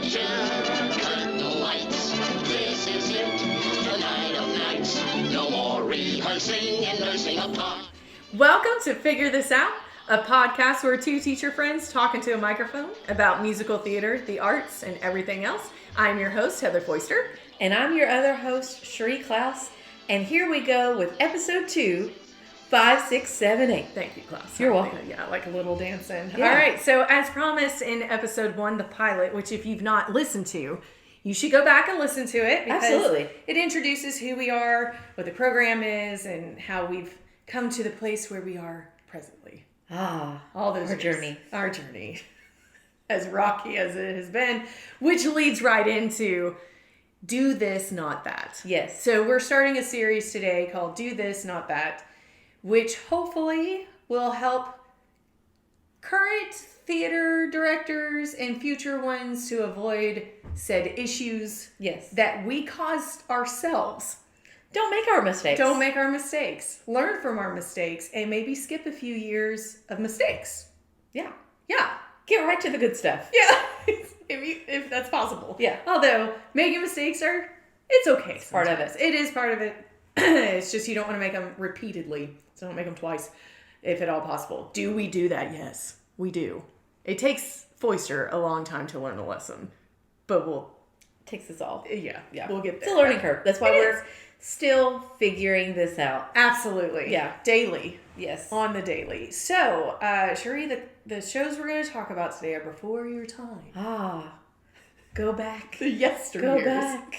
picture. Cut the lights. This is it. The night of nights. No more rehearsing and nursing a part. Welcome to Figure This Out, a podcast where two teacher friends talk into a microphone about musical theater, the arts, and everything else. I'm your host, Heather Foister. And I'm your other host, Cherie Klaus. And here we go with episode 2, 5, 6, 7, 8. Thank you, Klaus. You're welcome. Yeah, like a little dancing. Yeah. All right, so as promised in episode 1, the pilot, which if you've not listened to, you should go back and listen to it. Because Absolutely. It introduces who we are, what the program is, and how we've come to the place where we are presently. All those our years. journey. Our journey. As rocky as it has been, which leads right into Do This, Not That. Yes. So we're starting a series today called Do This, Not That, which hopefully will help current theater directors and future ones to avoid said issues Yes. that we caused ourselves. Don't make our mistakes. Don't make our mistakes. Learn from our mistakes and maybe skip a few years of mistakes. Yeah. Yeah. Get right to the good stuff. Yeah. if that's possible. Yeah. Although making mistakes it's okay. It's part of it. It is part of it. It's just you don't want to make them repeatedly. So don't make them twice if at all possible. Do we do that? Yes, we do. It takes Foister a long time to learn a lesson. But Takes us all. yeah, Yeah. we'll get there. It's a learning curve. That's why It we're is. still figuring this out. Absolutely. Yeah. Daily. Yes. On the daily. So, Cherie, the shows we're going to talk about today are before your time. Go back. The yesteryears. Go back.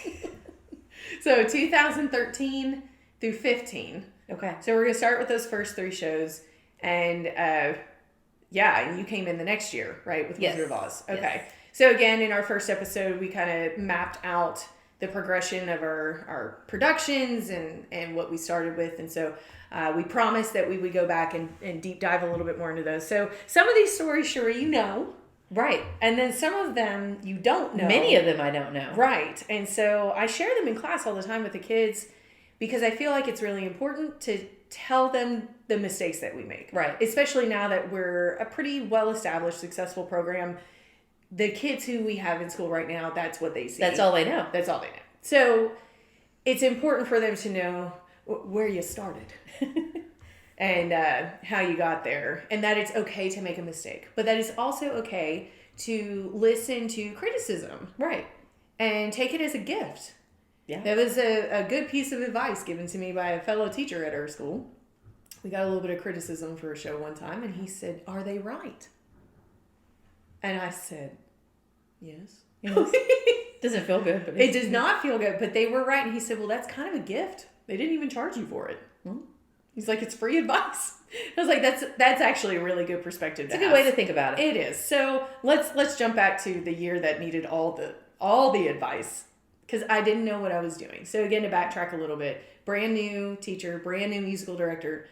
So 2013 through 15. Okay. So we're going to start with those first 3 shows. And and you came in the next year, right? With Yes. Wizard of Oz. Okay. Yes. So again, in our first episode, we kind of mapped out the progression of our productions and what we started with. And so we promised that we would go back and deep dive a little bit more into those. So some of these stories, Cherie, you know. Right. And then some of them you don't know. Many of them I don't know. Right. And so I share them in class all the time with the kids because I feel like it's really important to tell them the mistakes that we make. Right. Especially now that we're a pretty well-established, successful program. The kids who we have in school right now, that's what they see. That's all they know. That's all they know. So it's important for them to know where you started and how you got there, and that it's okay to make a mistake, but that it's also okay to listen to criticism. Right. And take it as a gift. Yeah. That was a good piece of advice given to me by a fellow teacher at our school. We got a little bit of criticism for a show one time, and he said, "Are they right?" And I said, "Yes." Doesn't feel good. But It does not feel good, but they were right. And he said, "Well, that's kind of a gift. They didn't even charge you for it." He's like, "It's free advice." I was like, "That's actually a really good perspective. It's a good way to think about it. It is. So let's jump back to the year that needed all the advice because I didn't know what I was doing. So again, to backtrack a little bit, brand new teacher, brand new musical director,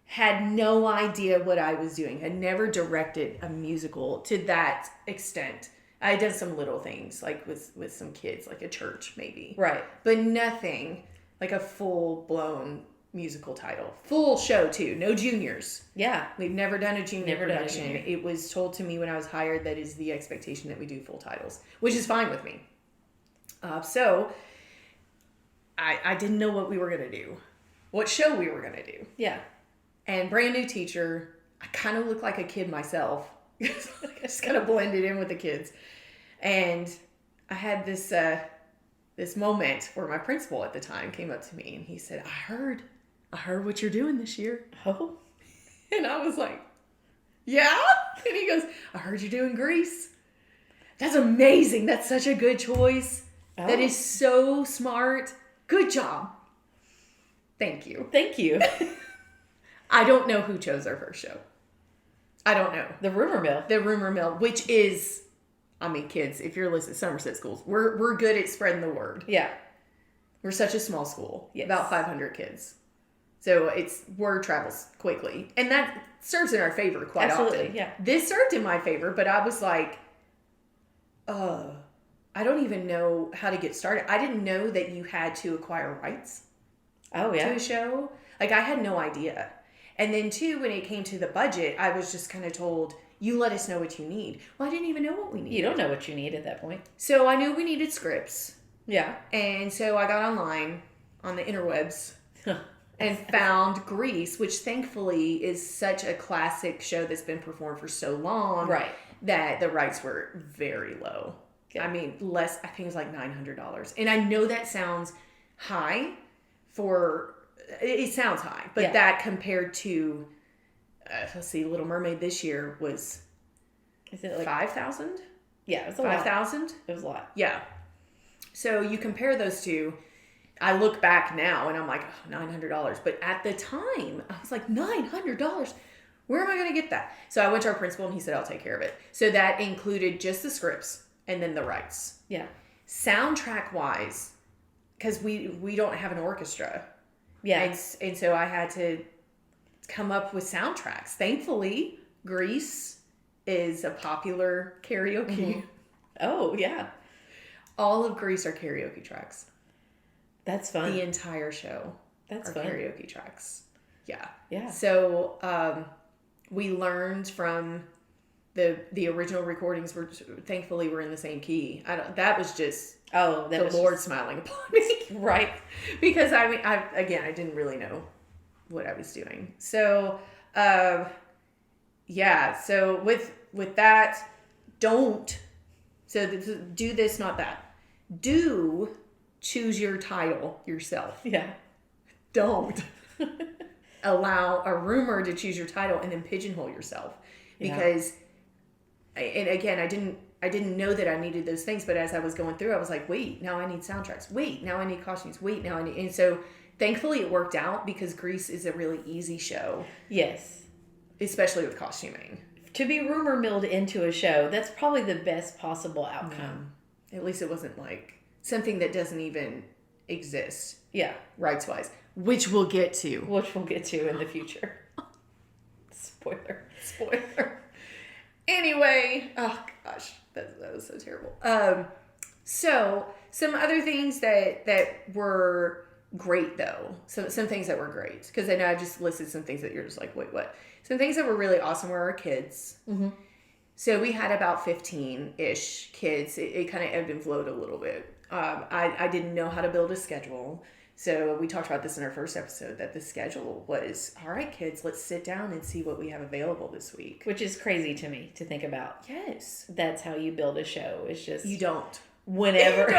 had no idea what I was doing. Had never directed a musical to that extent. I had done some little things like with some kids, like a church maybe, Right. but nothing like a full blown musical title, full show too. No juniors. Yeah. We've never done a junior Never done a production. junior. It was told to me when I was hired that is the expectation that we do full titles, which is fine with me. So I didn't know what we were going to do, what show we were going to do. Yeah. And brand new teacher, I kind of looked like a kid myself. I just kind of blended in with the kids. And I had this moment where my principal at the time came up to me and he said, I heard what you're doing this year. Oh. And I was like, yeah? And he goes, I heard you're doing Grease. That's amazing. That's such a good choice. Oh. That is so smart. Good job. Thank you. Thank you. I don't know who chose our first show. I don't know. The rumor mill. The rumor mill, which is, I mean, kids, if you're listening to Somerset schools, we're good at spreading the word. Yeah. We're such a small school. Yes. About 500 kids. So word travels quickly. And that serves in our favor quite Absolutely, often. yeah. This served in my favor, but I was like, I don't even know how to get started. I didn't know that you had to acquire rights Oh, to yeah. a show. Like, I had no idea. And then, too, when it came to the budget, I was just kind of told, You let us know what you need. Well, I didn't even know what we needed. You don't know what you need at that point. So I knew we needed scripts. Yeah. And so I got online on the interwebs and found Grease, which thankfully is such a classic show that's been performed for so long. Right. That the rights were very low. Okay. I mean, less, I think it was like $900. And I know that sounds high it sounds high, but that compared to, let's see, Little Mermaid this year was Is it like 5,000? Yeah, it was a lot. 5,000? It was a lot. Yeah. So you compare those two. I look back now and I'm like, oh, $900. But at the time, I was like, $900? Where am I going to get that? So I went to our principal and he said, I'll take care of it. So that included just the scripts and then the rights. Yeah. Soundtrack wise, because we don't have an orchestra. Yeah. And so I had to come up with soundtracks. Thankfully, Grease is a popular karaoke. Mm-hmm. Oh, yeah. All of Grease are karaoke tracks. That's fun. The entire show That's are fun. karaoke tracks. Yeah. Yeah. So we learned from the original recordings. Thankfully we're in the same key. That was just the Lord smiling upon me. Right. Because I didn't really know what I was doing. So so with that, do this, not that. Do choose your title yourself. Yeah. Don't allow a rumor to choose your title and then pigeonhole yourself. Because, and again, I didn't know that I needed those things, but as I was going through, I was like, wait, now I need soundtracks. Wait, now I need costumes. Wait, now I need, and so thankfully it worked out because Grease is a really easy show. Yes. Especially with costuming. To be rumor milled into a show, that's probably the best possible outcome. At least it wasn't like something that doesn't even exist. Yeah. Rights wise. Which we'll get to. Which we'll get to in the future. Spoiler. Anyway, oh gosh, that was so terrible. So some other things that were great though. Some things that were great, because I know I just listed some things that you're just like, wait, what? Some things that were really awesome were our kids. Mm-hmm. So we had about 15-ish kids. It kind of ebbed and flowed a little bit. I didn't know how to build a schedule. So we talked about this in our first episode, that the schedule was, all right, kids, let's sit down and see what we have available this week. Which is crazy to me to think about. Yes. That's how you build a show. It's just... You don't. Whenever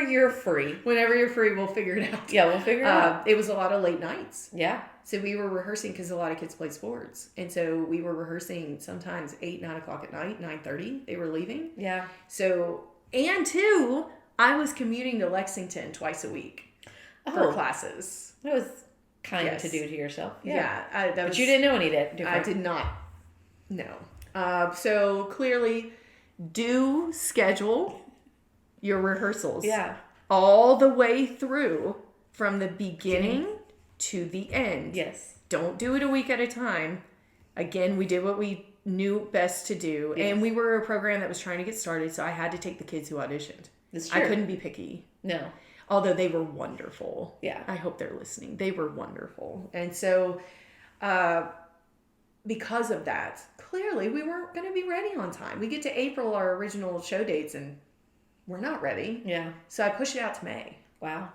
you're free. Whenever you're free, we'll figure it out. Yeah, we'll figure it out. It was a lot of late nights. Yeah. So we were rehearsing because a lot of kids play sports. And so we were rehearsing sometimes 8, 9 o'clock at night, 9:30. They were leaving. Yeah. So, and two, I was commuting to Lexington twice a week for classes. That was kind to do to yourself. Yeah. But you didn't know any different. I did not. No. So clearly, do schedule your rehearsals. Yeah. All the way through from the beginning to the end. Yes. Don't do it a week at a time. Again, we did what we knew best to do. Yes. And we were a program that was trying to get started, so I had to take the kids who auditioned. That's true. I couldn't be picky. No. Although they were wonderful. Yeah. I hope they're listening. They were wonderful. And so, because of that, clearly we weren't going to be ready on time. We get to April, our original show dates, and we're not ready. Yeah. So I pushed it out to May. Wow.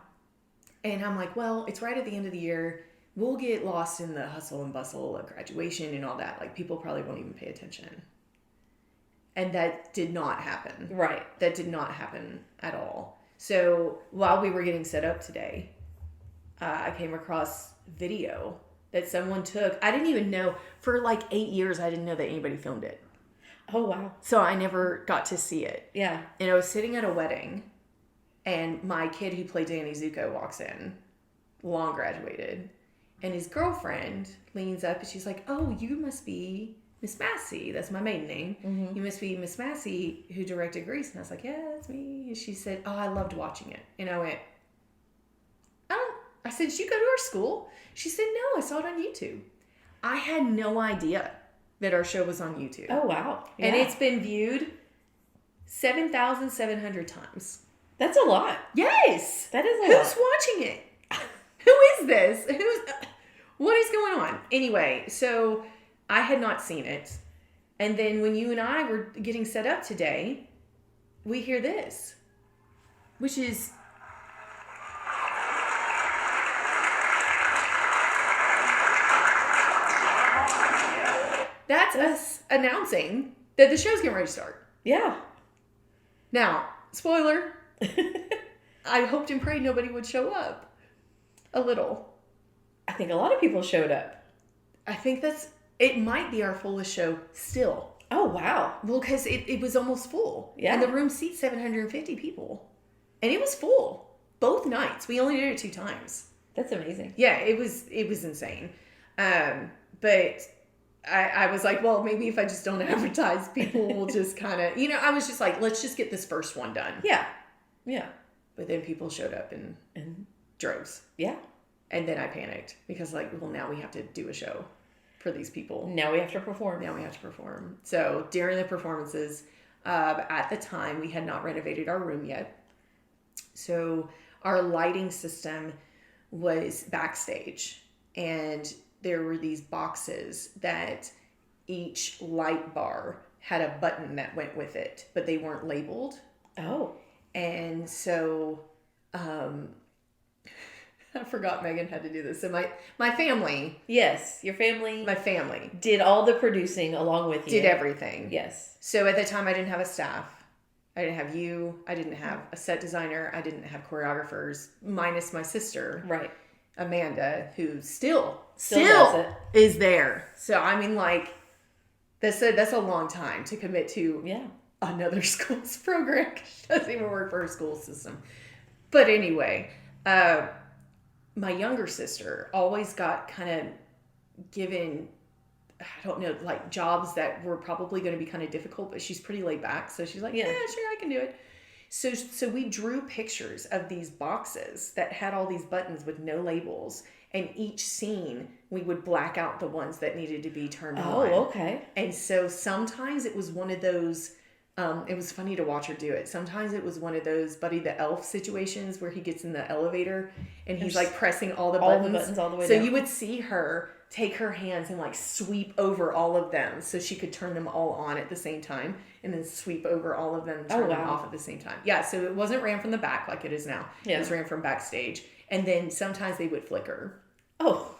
And I'm like, well, it's right at the end of the year. We'll get lost in the hustle and bustle of graduation and all that. Like, people probably won't even pay attention. And that did not happen. Right. That did not happen at all. So while we were getting set up today, I came across video that someone took. I didn't even know. For like 8 years, I didn't know that anybody filmed it. Oh, wow. So I never got to see it. Yeah. And I was sitting at a wedding, and my kid who played Danny Zuko walks in, long graduated, and his girlfriend leans up and she's like, oh, you must be Miss Massey. That's my maiden name. Mm-hmm. You must be Miss Massey who directed Grease. And I was like, yeah, that's me. And she said, oh, I loved watching it. And I went, oh. I said, did you go to our school? She said, no, I saw it on YouTube. I had no idea that our show was on YouTube. Oh, wow. Yeah. And it's been viewed 7,700 times. That's a lot. Yes. That is a lot. Who's watching it? Who is this? What is going on? Anyway, so I had not seen it. And then when you and I were getting set up today, we hear this, which is... That's us announcing that the show's getting ready to start. Yeah. Now, spoiler, I hoped and prayed nobody would show up. A little. I think a lot of people showed up. I think it might be our fullest show still. Oh, wow. Well, because it was almost full. Yeah. And the room seats 750 people. And it was full. Both nights. We only did it 2 times. That's amazing. Yeah, it was insane. But I was like, well, maybe if I just don't advertise, people will just kind of, I was just like, let's just get this first one done. Yeah. Yeah. But then people showed up in droves. Yeah. And then I panicked because well, now we have to do a show for these people. Now we have to perform. So during the performances, at the time, we had not renovated our room yet. So our lighting system was backstage. And there were these boxes that each light bar had a button that went with it, but they weren't labeled. Oh. And so... I forgot Megan had to do this. So my family. Yes, your family. My family. Did all the producing along with you. Did everything. Yes. So at the time I didn't have a staff. I didn't have you. I didn't have a set designer. I didn't have choreographers, minus my sister. Right. Amanda, who still does it. is there. So I mean, that's a long time to commit to another school's program. She doesn't even work for her school system. But anyway, my younger sister always got kind of given, I don't know, jobs that were probably going to be kind of difficult, but she's pretty laid back. So she's like, yeah, sure, I can do it. So we drew pictures of these boxes that had all these buttons with no labels. And each scene, we would black out the ones that needed to be turned on. Oh, okay. And so sometimes it was one of those... it was funny to watch her do it. Sometimes it was one of those Buddy the Elf situations where he gets in the elevator and he's pressing all the buttons all the way so down. You would see her take her hands and sweep over all of them so she could turn them all on at the same time and then sweep over all of them and turn them off at the same time. Yeah, so it wasn't ran from the back like it is now. Yeah. It was ran from backstage. And then sometimes they would flicker. Oh,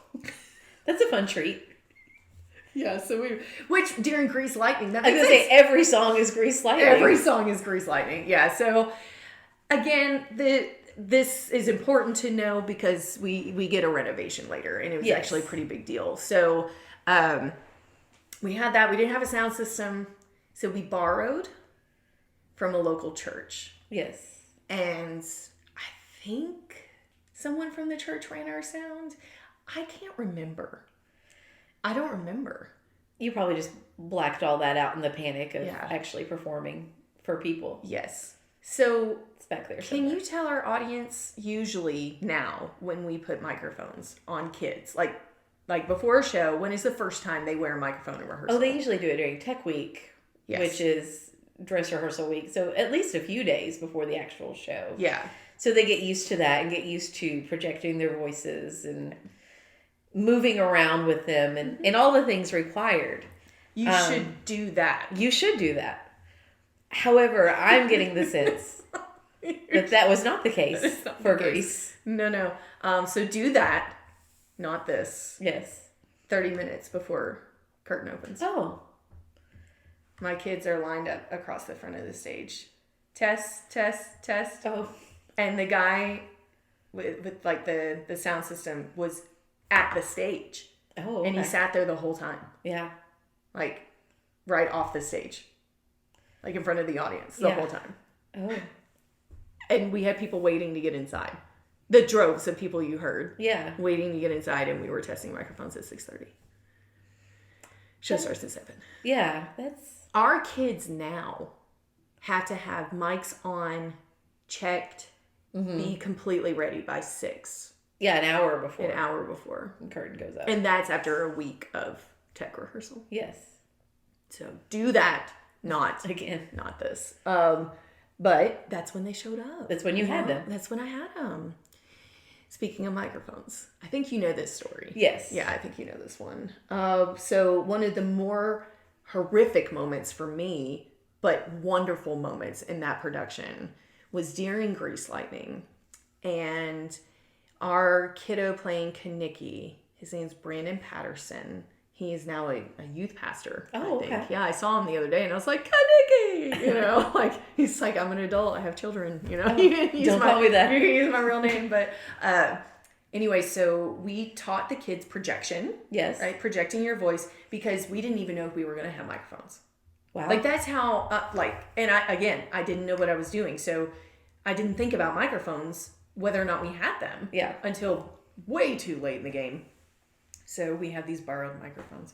that's a fun treat. Yeah, so which during Grease Lightning, that I was makes going to sense. say every song is Grease Lightning. Every song is Grease Lightning. Yeah, so again, this is important to know because we get a renovation later, and it was actually a pretty big deal. So we had that. We didn't have a sound system, so we borrowed from a local church. Yes. And I think someone from the church ran our sound. I can't remember. I don't remember. You probably just blacked all that out in the panic of actually performing for people. Yes. So it's back there. Can you tell our audience usually now when we put microphones on kids, like before a show, when is the first time they wear a microphone in rehearsal? Oh, they usually do it during Tech Week, which is dress rehearsal week. So at least a few days before the actual show. Yeah. So they get used to that and get used to projecting their voices and moving around with them and all the things required. You should do that. You should do that. However, I'm getting the sense that was not the case for Grease. No. So do that, not this. Yes. 30 minutes before curtain opens. Oh. My kids are lined up across the front of the stage. Test. Oh. And the guy with the sound system was at the stage. Oh, okay. And he sat there the whole time. Yeah. Right off the stage. In front of the audience the whole time. Oh. And we had people waiting to get inside. The droves of people you heard. Yeah. Waiting to get inside, and we were testing microphones at 6:30. Show starts at 7. Yeah, that's... Our kids now have to have mics on, checked, be completely ready by 6. Yeah, an hour before. An hour before. The curtain goes up. And that's after a week of tech rehearsal. Yes. So do that. Not this. But that's when they showed up. That's when you had them. That's when I had them. Speaking of microphones, I think you know this story. Yes. Yeah, I think you know this one. So one of the more horrific moments for me, but wonderful moments in that production was during Grease Lightning. And our kiddo playing Kaniki, his name's Brandon Patterson. He is now a youth pastor. Oh, I think. okay. Yeah, I saw him the other day and I was like, Kaniki! You know, like, he's like, I'm an adult, I have children, you know. Don't call me that. You can use my real name. But anyway, so we taught the kids projection. Yes. Right? Projecting your voice, because we didn't even know if we were going to have microphones. Wow. Like, that's how, and I didn't know what I was doing. So I didn't think about microphones, whether or not we had them. Yeah. Until way too late in the game. So we have these borrowed microphones.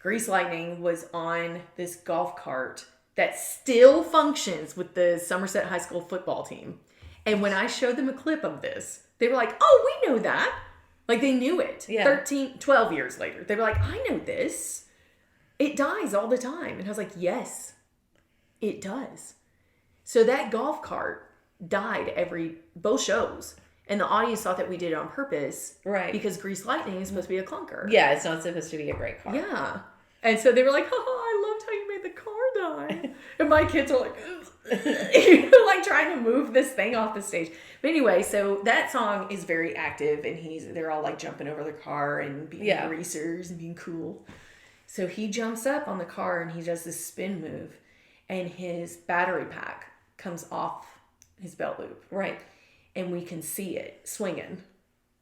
Grease Lightning was on this golf cart that still functions with the Somerset High School football team. And when I showed them a clip of this, they were like, oh, we know that. Like, they knew it. Yeah. 12 years later. They were like, I know this. It dies all the time. And I was like, yes, it does. So that golf cart died both shows. And the audience thought that we did it on purpose. Right. Because Grease Lightning is supposed to be a clunker. Yeah, it's not supposed to be a great car. Yeah. And so they were like, I loved how you made the car die. And my kids are like, like trying to move this thing off the stage. But anyway, so that song is very active, and they're all like jumping over the car and being greasers and being cool. So he jumps up on the car and he does this spin move, and his battery pack comes off his belt loop. Right. And we can see it swinging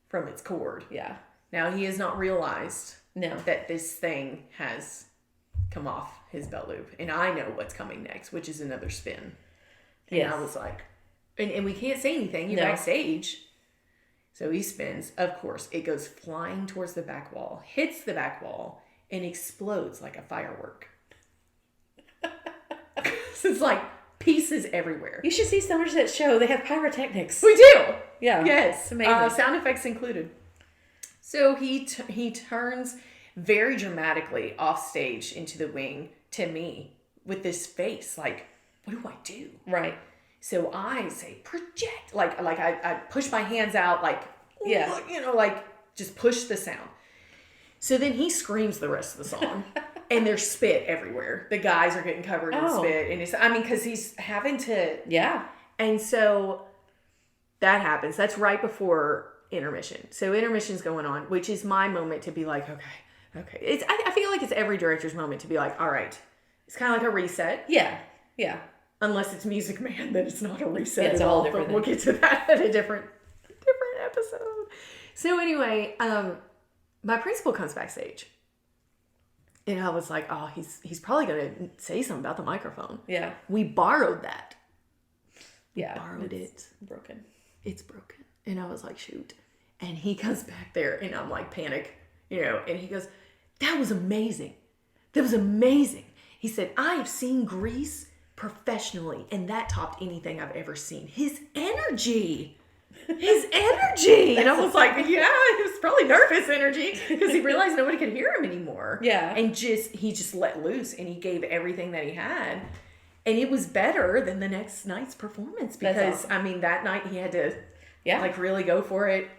from its cord. Yeah. Now, he has not realized No. that this thing has come off his belt loop. And I know what's coming next, which is another spin. And Yes. I was like, and we can't say anything. You're No. backstage. So he spins. Of course, it goes flying towards the back wall, hits the back wall, and explodes like a firework. So it's like pieces everywhere. You should see Somerset show. They have pyrotechnics. We do. Yeah. Yes. It's amazing. Sound effects included. So he turns very dramatically off stage into the wing to me with this face like, what do I do? Right. So I say, project. Like I push my hands out like, Yeah. Like just push the sound. So then he screams the rest of the song. And there's spit everywhere. The guys are getting covered in spit. And because he's having to. Yeah. And so that happens. That's right before intermission. So intermission's going on, which is my moment to be like, okay. I feel like it's every director's moment to be like, all right. It's kind of like a reset. Yeah. Yeah. Unless it's Music Man, then it's not a reset. It's at all all. different. But we'll get to that at a different episode. So anyway, my principal comes backstage. And I was like, oh, he's probably going to say something about the microphone. Yeah. We borrowed that. Yeah. Borrowed it. Broken. It's broken. And I was like, shoot. And he comes back there and I'm like, panic, and he goes, that was amazing. That was amazing. He said, I have seen Grease professionally and that topped anything I've ever seen. His energy. And I was like, yeah, it was probably nervous energy because he realized nobody could hear him anymore. Yeah. And he just let loose and he gave everything that he had. And it was better than the next night's performance because, awesome. That night he had to Yeah. really go for it.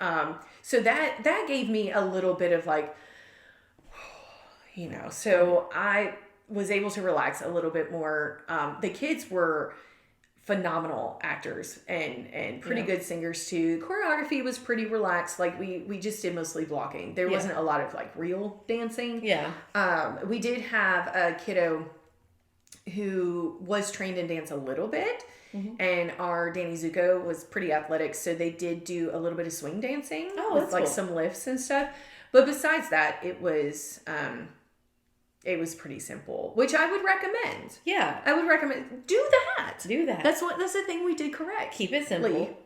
So that gave me a little bit of so I was able to relax a little bit more. The kids were phenomenal actors and pretty good singers too. The choreography was pretty relaxed. Like we just did mostly blocking. There wasn't a lot of real dancing. Yeah. We did have a kiddo who was trained in dance a little bit. Mm-hmm. And our Danny Zuko was pretty athletic, so they did do a little bit of swing dancing with that's cool. some lifts and stuff. But besides that, it was pretty simple, which I would recommend. Yeah. I would recommend do that. That's the thing we did correct. Keep it simple.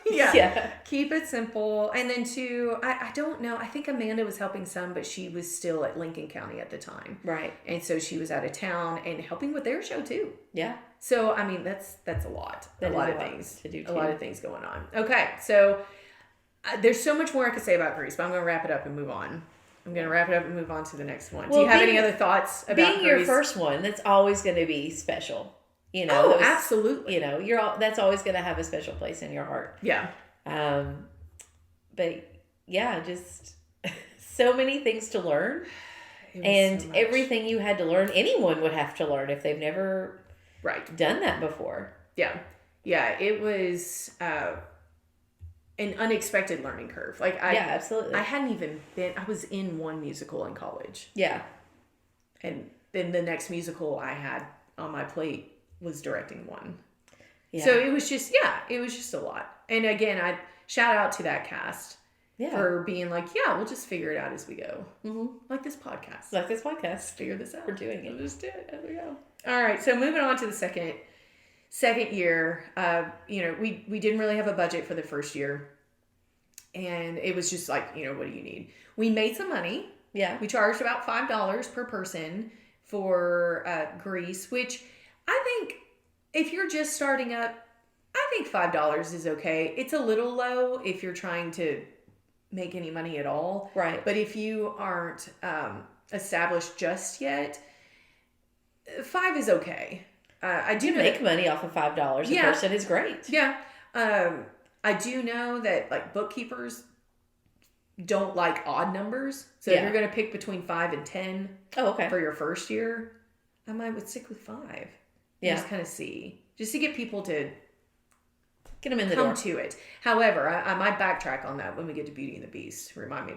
Yeah. Keep it simple. And then too, I don't know. I think Amanda was helping some, but she was still at Lincoln County at the time. Right. And so she was out of town and helping with their show too. Yeah. So, that's a lot. That a lot is of a lot things to do, A too. lot of things going on. Okay. So there's so much more I could say about Grease, but I'm going to wrap it up and move on. I'm going to wrap it up and move on to the next one. Do you have any other thoughts about being your Grease? first one? That's always going to be special. Oh, absolutely. That's always going to have a special place in your heart. Yeah. But yeah, just so many things to learn. It was And so much. everything you had to learn, anyone would have to learn if they've never Right. done that before. Yeah. Yeah. It was an unexpected learning curve. Like Yeah, absolutely. I hadn't even I was in one musical in college. Yeah. And then the next musical I had on my plate was directing one. Yeah. So it was just a lot. And again, I shout out to that cast for being like, yeah, we'll just figure it out as we go. Mm-hmm. Like this podcast. Like this podcast. Figure this out. We're doing it. We'll just do it as we go. All right. So moving on to the second year, we didn't really have a budget for the first year. And it was just like, what do you need? We made some money. Yeah. We charged about $5 per person for grease, which I think if you're just starting up, I think $5 is okay. It's a little low if you're trying to make any money at all. Right. But if you aren't established just yet, $5 is okay. I do make money off of $5 a person is great. Yeah. I do know that like bookkeepers don't like odd numbers. So if you're going to pick between 5 and 10 for your first year, I would stick with 5. Yeah. Just kind of see. Just to get people to get them in the come door. to it. However, I might backtrack on that when we get to Beauty and the Beast. Remind me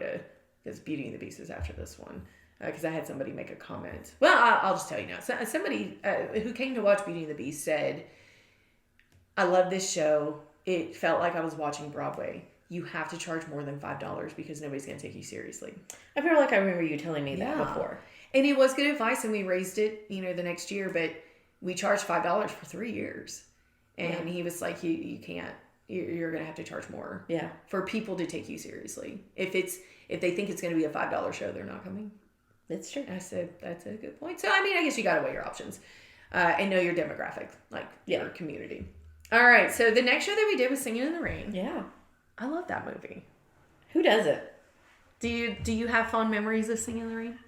because Beauty and the Beast is after this one. Because I had somebody make a comment. Well, I'll just tell you now. So, somebody who came to watch Beauty and the Beast said, I love this show. It felt like I was watching Broadway. You have to charge more than $5 because nobody's going to take you seriously. I feel like I remember you telling me that before. And it was good advice, and we raised it, the next year, but we charged $5 for 3 years. And he was like, you can't. You're going to have to charge more. Yeah. For people to take you seriously. If they think it's going to be a $5 show, they're not coming. That's true. I said, that's a good point. So, I guess you got to weigh your options and know your demographic, like your community. All right. So, the next show that we did was Singin' in the Rain. Yeah. I love that movie. Who doesn't? Do you have fond memories of Singin' in the Rain?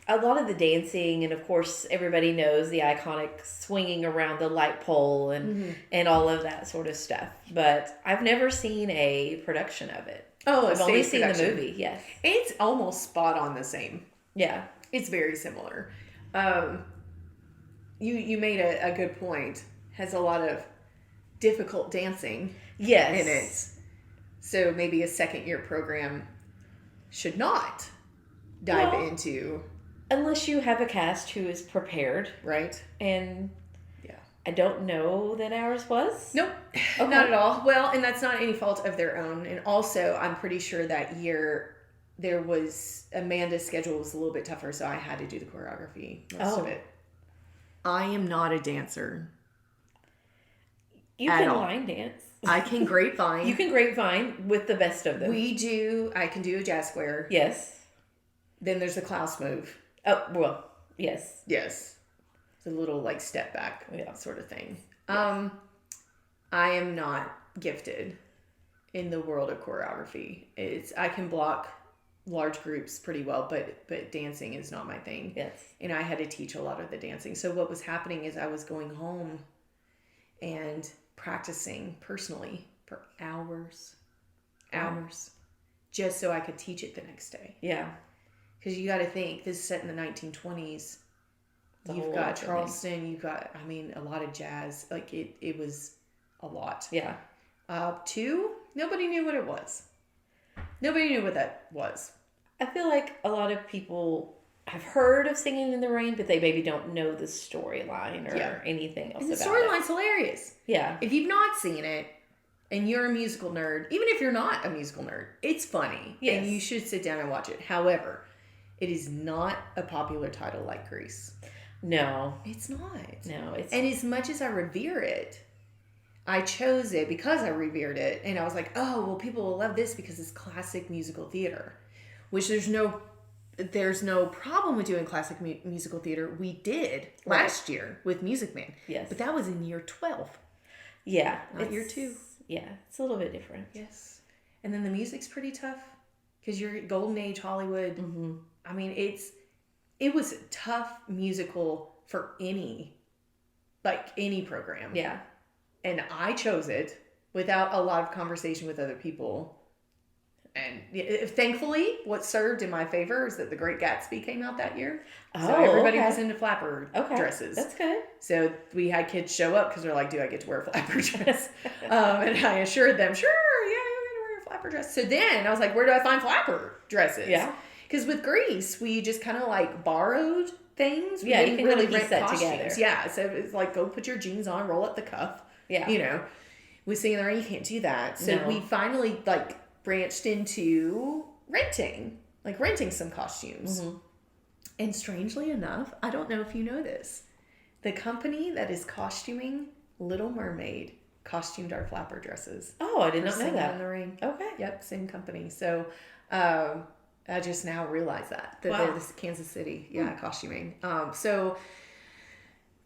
A lot of the dancing, and of course, everybody knows the iconic swinging around the light pole and all of that sort of stuff. But I've never seen a production of it. Oh, I've only seen the movie. Yes, it's almost spot on the same. Yeah, it's very similar. You made a good point. Has a lot of difficult dancing. Yes, in it. So maybe a second year program should not dive into. Unless you have a cast who is prepared. Right. And I don't know that ours was. Nope. Okay. Not at all. Well, and that's not any fault of their own. And also, I'm pretty sure that year there was Amanda's schedule was a little bit tougher, so I had to do the choreography most of it. I am not a dancer. You can line dance. I can grapevine. You can grapevine with the best of them. I can do a jazz square. Yes. Then there's the Klaus move. Oh, well, yes. Yes. It's a little like step back sort of thing. Yes. I am not gifted in the world of choreography. I can block large groups pretty well, but dancing is not my thing. Yes. And I had to teach a lot of the dancing. So what was happening is I was going home and practicing personally for hours, just so I could teach it the next day. Yeah. Because you got to think, this is set in the 1920s. You've got Charleston, you've got, a lot of jazz. Like, it was a lot. Yeah. 2, nobody knew what it was. Nobody knew what that was. I feel like a lot of people have heard of Singin' in the Rain, but they maybe don't know the storyline or anything else about it. The storyline's hilarious. Yeah. If you've not seen it, and you're a musical nerd, even if you're not a musical nerd, it's funny. Yes. And you should sit down and watch it. However, it is not a popular title like Grease. No. It's not. No, it's... And as much as I revere it, I chose it because I revered it. And I was like, oh, well, people will love this because it's classic musical theater. Which there's no problem with doing classic musical theater. We did last year with Music Man. Yes. But that was in year 12. Yeah. Not year 2. Yeah. It's a little bit different. Yes. And then the music's pretty tough. Because you're Golden Age Hollywood. Mm-hmm. It was a tough musical for any program. Yeah. And I chose it without a lot of conversation with other people. thankfully, what served in my favor is that The Great Gatsby came out that year. So Oh, everybody okay. was into flapper dresses. That's good. So we had kids show up because they're like, do I get to wear a flapper dress? And I assured them, sure, yeah, you're going to wear a flapper dress. So then I was like, where do I find flapper dresses? Yeah. Because with Grease, we just kind of like borrowed things. We Yeah, you didn't can really really piece rent that costumes. together. Yeah, so it's like, go put your jeans on, roll up the cuff. Yeah. You know, with Singing in the Rain, you can't do that. So No. we finally like branched into renting some costumes. Mm-hmm. And strangely enough, I don't know if you know this, the company that is costuming Little Mermaid costumed our flapper dresses. Oh, I did for not know Singin' that. in the Rain. Okay. Yep, same company. So I just now realized that Wow. they're this Kansas City, costuming. So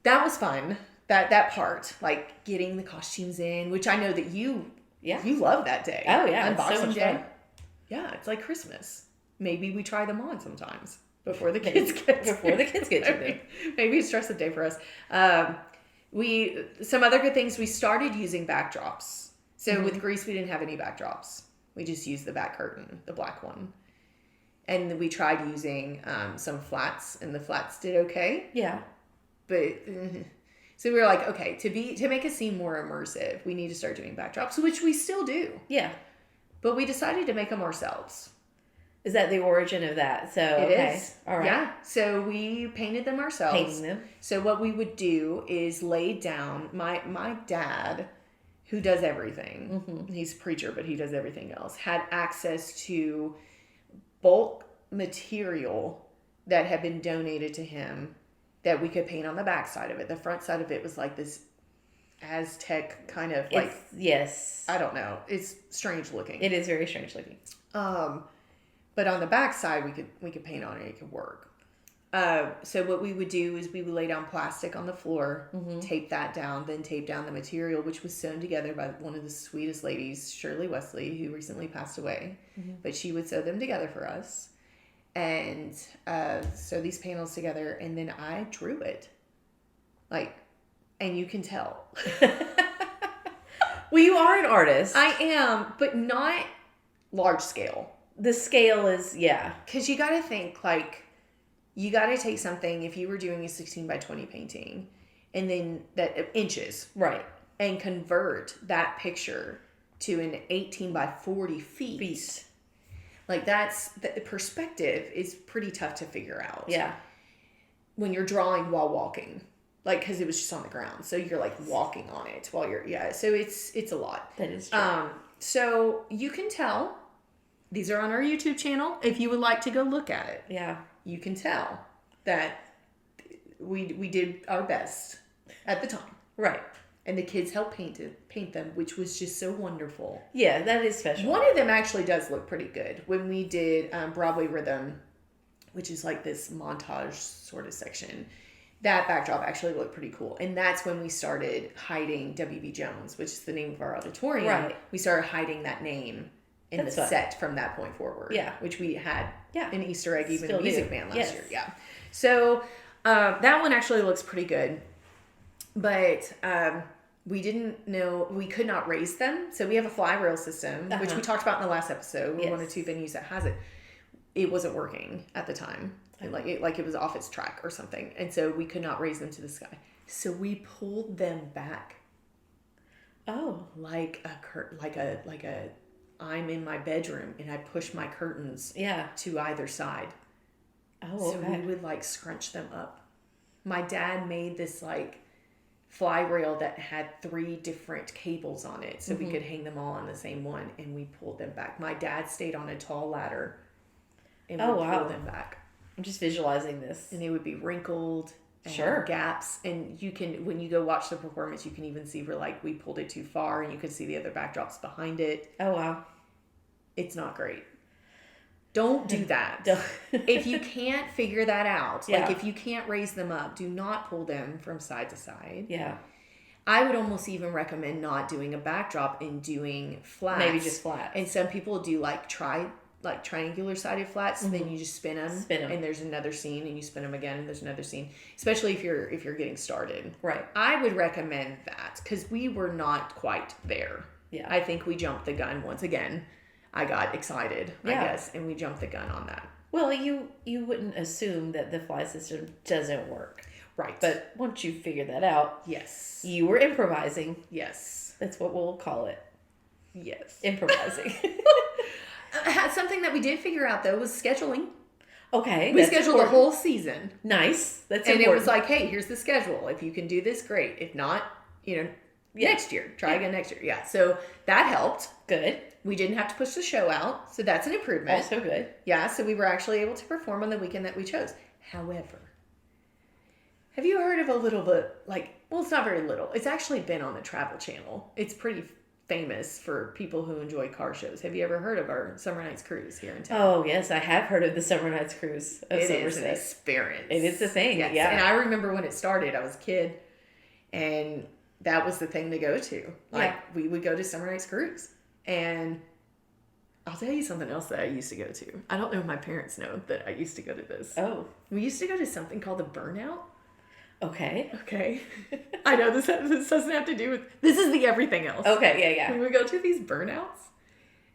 that was fun. That part, like getting the costumes in, which I know that you love that day. Oh, yeah, it's so Unboxing much day. fun. Yeah, it's like Christmas. Maybe we try them on sometimes before the kids get to them. Maybe it's stress a day for us. Some other good things. We started using backdrops. So with Grease, we didn't have any backdrops. We just used the back curtain, the black one. And we tried using some flats, and the flats did okay. Yeah. But so we were like, okay, to make it seem more immersive, we need to start doing backdrops, which we still do. Yeah. But we decided to make them ourselves. Is that the origin of that? So It is. All right. Yeah. So we painted them ourselves. Painting them. So what we would do is lay down. My dad, who does everything, he's a preacher, but he does everything else, had access to bulk material that had been donated to him that we could paint on the back side of it. The front side of it was like this Aztec kind of like, yes. I don't know. It's strange looking. It is very strange looking. But on the back side, we could paint on it. It could work. So what we would do is we would lay down plastic on the floor, tape that down, then tape down the material, which was sewn together by one of the sweetest ladies, Shirley Wesley, who recently passed away. But she would sew them together for us. And sew these panels together, and then I drew it. And you can tell. Well, you are an artist. I am, but not large scale. The scale is, yeah. Because you got to think, you got to take something, if you were doing a 16 by 20 painting, and then that inches. Right. And convert that picture to an 18 by 40 feet. That's, the perspective is pretty tough to figure out. Yeah. When you're drawing while walking. Because it was just on the ground. So you're walking on it while you're, so it's a lot. That is true. So you can tell, these are on our YouTube channel. If you would like to go look at it. Yeah. You can tell that we did our best at the time. Right. And the kids helped paint them, which was just so wonderful. Yeah, that is special. One of them actually does look pretty good. When we did Broadway Rhythm, which is like this montage sort of section, that backdrop actually looked pretty cool. And that's when we started hiding W.B. Jones, which is the name of our auditorium. Right. We started hiding that name in the set from that point forward. Yeah. Which we had an Easter egg even Still in Music do. Man last year. Yeah. So that one actually looks pretty good. But we didn't know, we could not raise them. So we have a fly rail system, which we talked about in the last episode. We're one of two venues that has it. It wasn't working at the time. It was off its track or something. And so we could not raise them to the sky. So we pulled them back. Oh. Like a I'm in my bedroom and I push my curtains to either side. Oh, so okay. we would scrunch them up. My dad made this fly rail that had 3 different cables on it so we could hang them all on the same one, and we pulled them back. My dad stayed on a tall ladder and we pulled them back. I'm just visualizing this. And they would be wrinkled and gaps. And you can, when you go watch the performance, you can even see where we pulled it too far and you could see the other backdrops behind it. Oh, wow. It's not great. Don't do that. If you can't figure that out, if you can't raise them up, do not pull them from side to side. Yeah. I would almost even recommend not doing a backdrop and doing flats. Maybe just flats. And some people do triangular sided flats, and then you just spin them, and there's another scene, and you spin them again, and there's another scene. Especially if you're getting started. Right. I would recommend that because we were not quite there. Yeah. I think we jumped the gun once again. I got excited, I guess, and we jumped the gun on that. Well, you wouldn't assume that the fly system doesn't work. Right. But once you figure that out, yes. you were improvising. Yes. That's what we'll call it. Yes. Improvising. Something that we did figure out, though, was scheduling. Okay. We scheduled the whole season. Nice. That's and important. it was like, hey, here's the schedule. If you can do this, great. If not, next year. Try again next year. Yeah. So that helped. Good. We didn't have to push the show out. So that's an improvement. Also good. Yeah. So we were actually able to perform on the weekend that we chose. However, have you heard of a little bit, it's not very little. It's actually been on the Travel Channel. It's pretty famous for people who enjoy car shows. Have you ever heard of our Summer Nights Cruise here in town? Oh, yes. I have heard of the Summer Nights Cruise of It Somerset. is an experience. It is a thing, yes. yeah. And I remember when it started, I was a kid, and that was the thing to go to. We would go to Summer Nights Cruise. And I'll tell you something else that I used to go to. I don't know if my parents know that I used to go to this. Oh. We used to go to something called the Burnout. Okay. Okay. I know this doesn't have to do with... This is the everything else. Okay, yeah. We would go to these burnouts,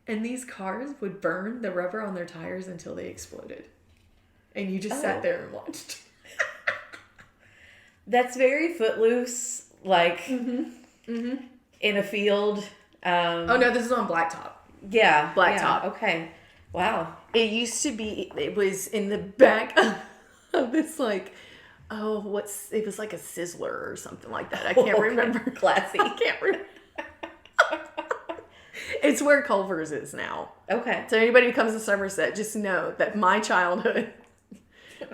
and these cars would burn the rubber on their tires until they exploded. And you just sat there and watched. That's very Footloose, in a field. Oh, no, this is on Blacktop. Yeah. Blacktop. Yeah, okay. Wow. It used to be... It was in the back of this, it was like a Sizzler or something like that. I can't remember. Classy. I can't remember. It's where Culver's is now. Okay. So anybody who comes to Somerset, just know that my childhood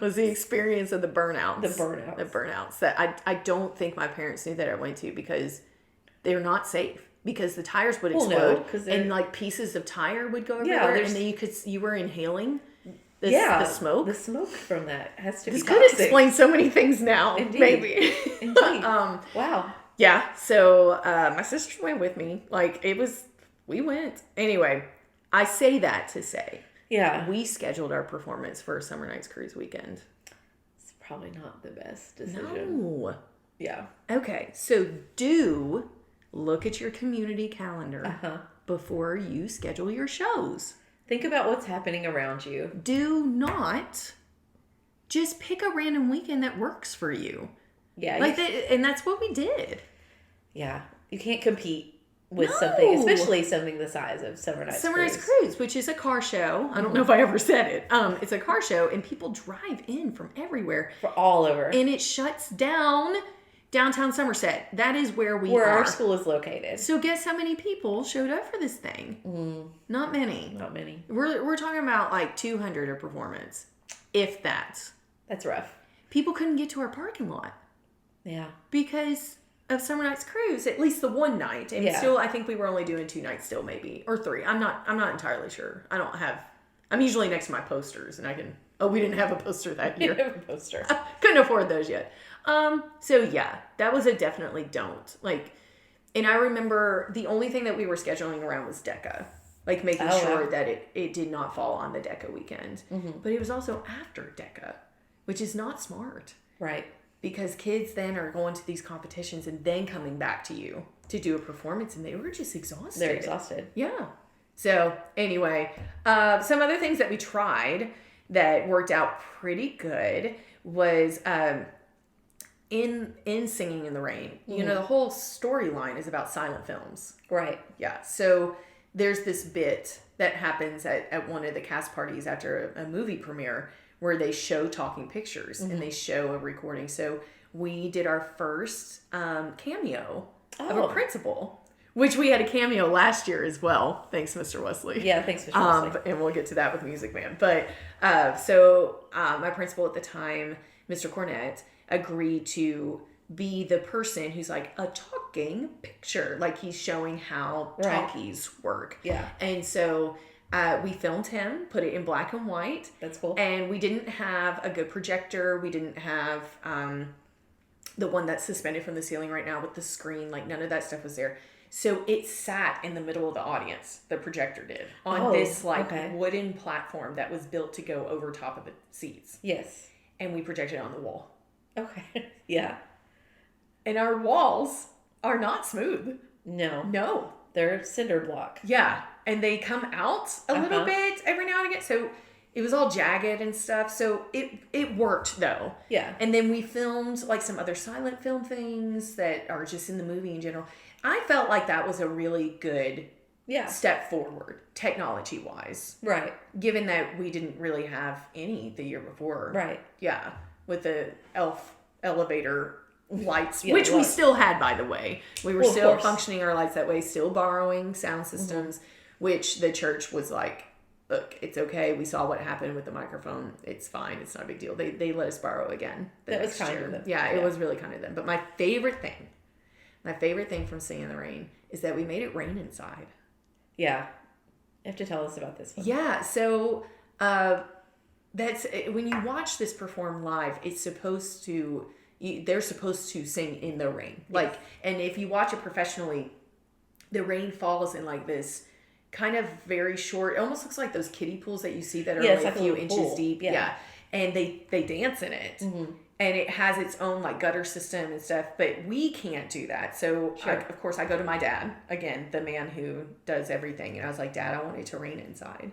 was the experience of the burnouts. The burnouts that I don't think my parents knew that I went to because they're not safe. Because the tires would explode and pieces of tire would go everywhere, and then you were inhaling the smoke. The smoke from that has to be This toxic. could explain so many things now. Indeed. Maybe. Indeed. Wow. Yeah. So my sister went with me. We went. Anyway, I say that to say, we scheduled our performance for a Summer Nights Cruise weekend. It's probably not the best decision. No. Yeah. Okay. So do look at your community calendar before you schedule your shows. Think about what's happening around you. Do not just pick a random weekend that works for you. Yeah. And that's what we did. Yeah. You can't compete with something, especially something the size of Summer Nights Cruise, which is a car show. I don't know if I ever said it. It's a car show, and people drive in from everywhere. From all over. And it shuts down downtown Somerset. That is where our school is located. So guess how many people showed up for this thing? Not many. Not many. We're talking about 200 a performance, if that. That's rough. People couldn't get to our parking lot. Yeah. Because of Summer Nights Cruise, at least the one night. And still, I think we were only doing 2 nights still, maybe. Or 3. I'm not entirely sure. I'm usually next to my posters, and I can... Oh, we didn't have a poster that year. We didn't have a poster. Couldn't afford those yet. So yeah, that was a definitely don't. And I remember the only thing that we were scheduling around was DECA. Making sure that it did not fall on the DECA weekend. Mm-hmm. But it was also after DECA, which is not smart. Right. Because kids then are going to these competitions and then coming back to you to do a performance, and they were just exhausted. They're exhausted. Yeah. So anyway, some other things that we tried that worked out pretty good was in Singing in the Rain. You know, the whole storyline is about silent films. Right. Yeah. So there's this bit that happens at one of the cast parties after a movie premiere where they show talking pictures and they show a recording. So we did our first cameo of a principal, which we had a cameo last year as well. Thanks, Mr. Wesley. Yeah, thanks, Mr. Wesley. And we'll get to that with Music Man. But so my principal at the time, Mr. Cornett, agreed to be the person who's a talking picture. He's showing how talkies work. Yeah. And so we filmed him, put it in black and white. That's cool. And we didn't have a good projector. We didn't have the one that's suspended from the ceiling right now with the screen. None of that stuff was there. So it sat in the middle of the audience, the projector did, on this wooden platform that was built to go over top of the seats. Yes. And we projected it on the wall. Okay. Yeah. And our walls are not smooth. No. No. They're cinder block. Yeah. and they come out a little bit every now and again. So it was all jagged and stuff. So it worked though. Yeah. And then we filmed like some other silent film things that are just in the movie in general. I felt like that was a really good step forward technology wise. Right. Given that we didn't really have any the year before. Right. Yeah. With the elf elevator lights, Yeah, which we still had, by the way. We were still functioning our lights that way, still borrowing sound systems, which the church was like, look, it's okay. We saw what happened with the microphone. It's fine. It's not a big deal. They let us borrow again. That was kind of them. Yeah, it was really kind of them. But my favorite thing from Singing in the Rain is that we made it rain inside. Yeah. You have to tell us about this one. Yeah. So that's when you watch this perform live, it's supposed to, they're supposed to sing in the rain. Like, and if you watch it professionally, the rain falls in like this kind of very short, it almost looks like those kiddie pools that you see that are like a few inches deep. Yeah. And they dance in it. Mm-hmm. And it has its own like gutter system and stuff, but we can't do that. So of course I go to my dad, again, the man who does everything. And I was like, Dad, I want it to rain inside.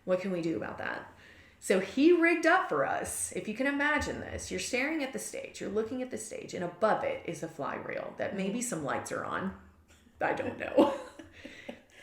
What can we do about that? So he rigged up for us. If you can imagine this, you're staring at the stage, you're looking at the stage, and above it is a fly reel that maybe some lights are on. I don't know.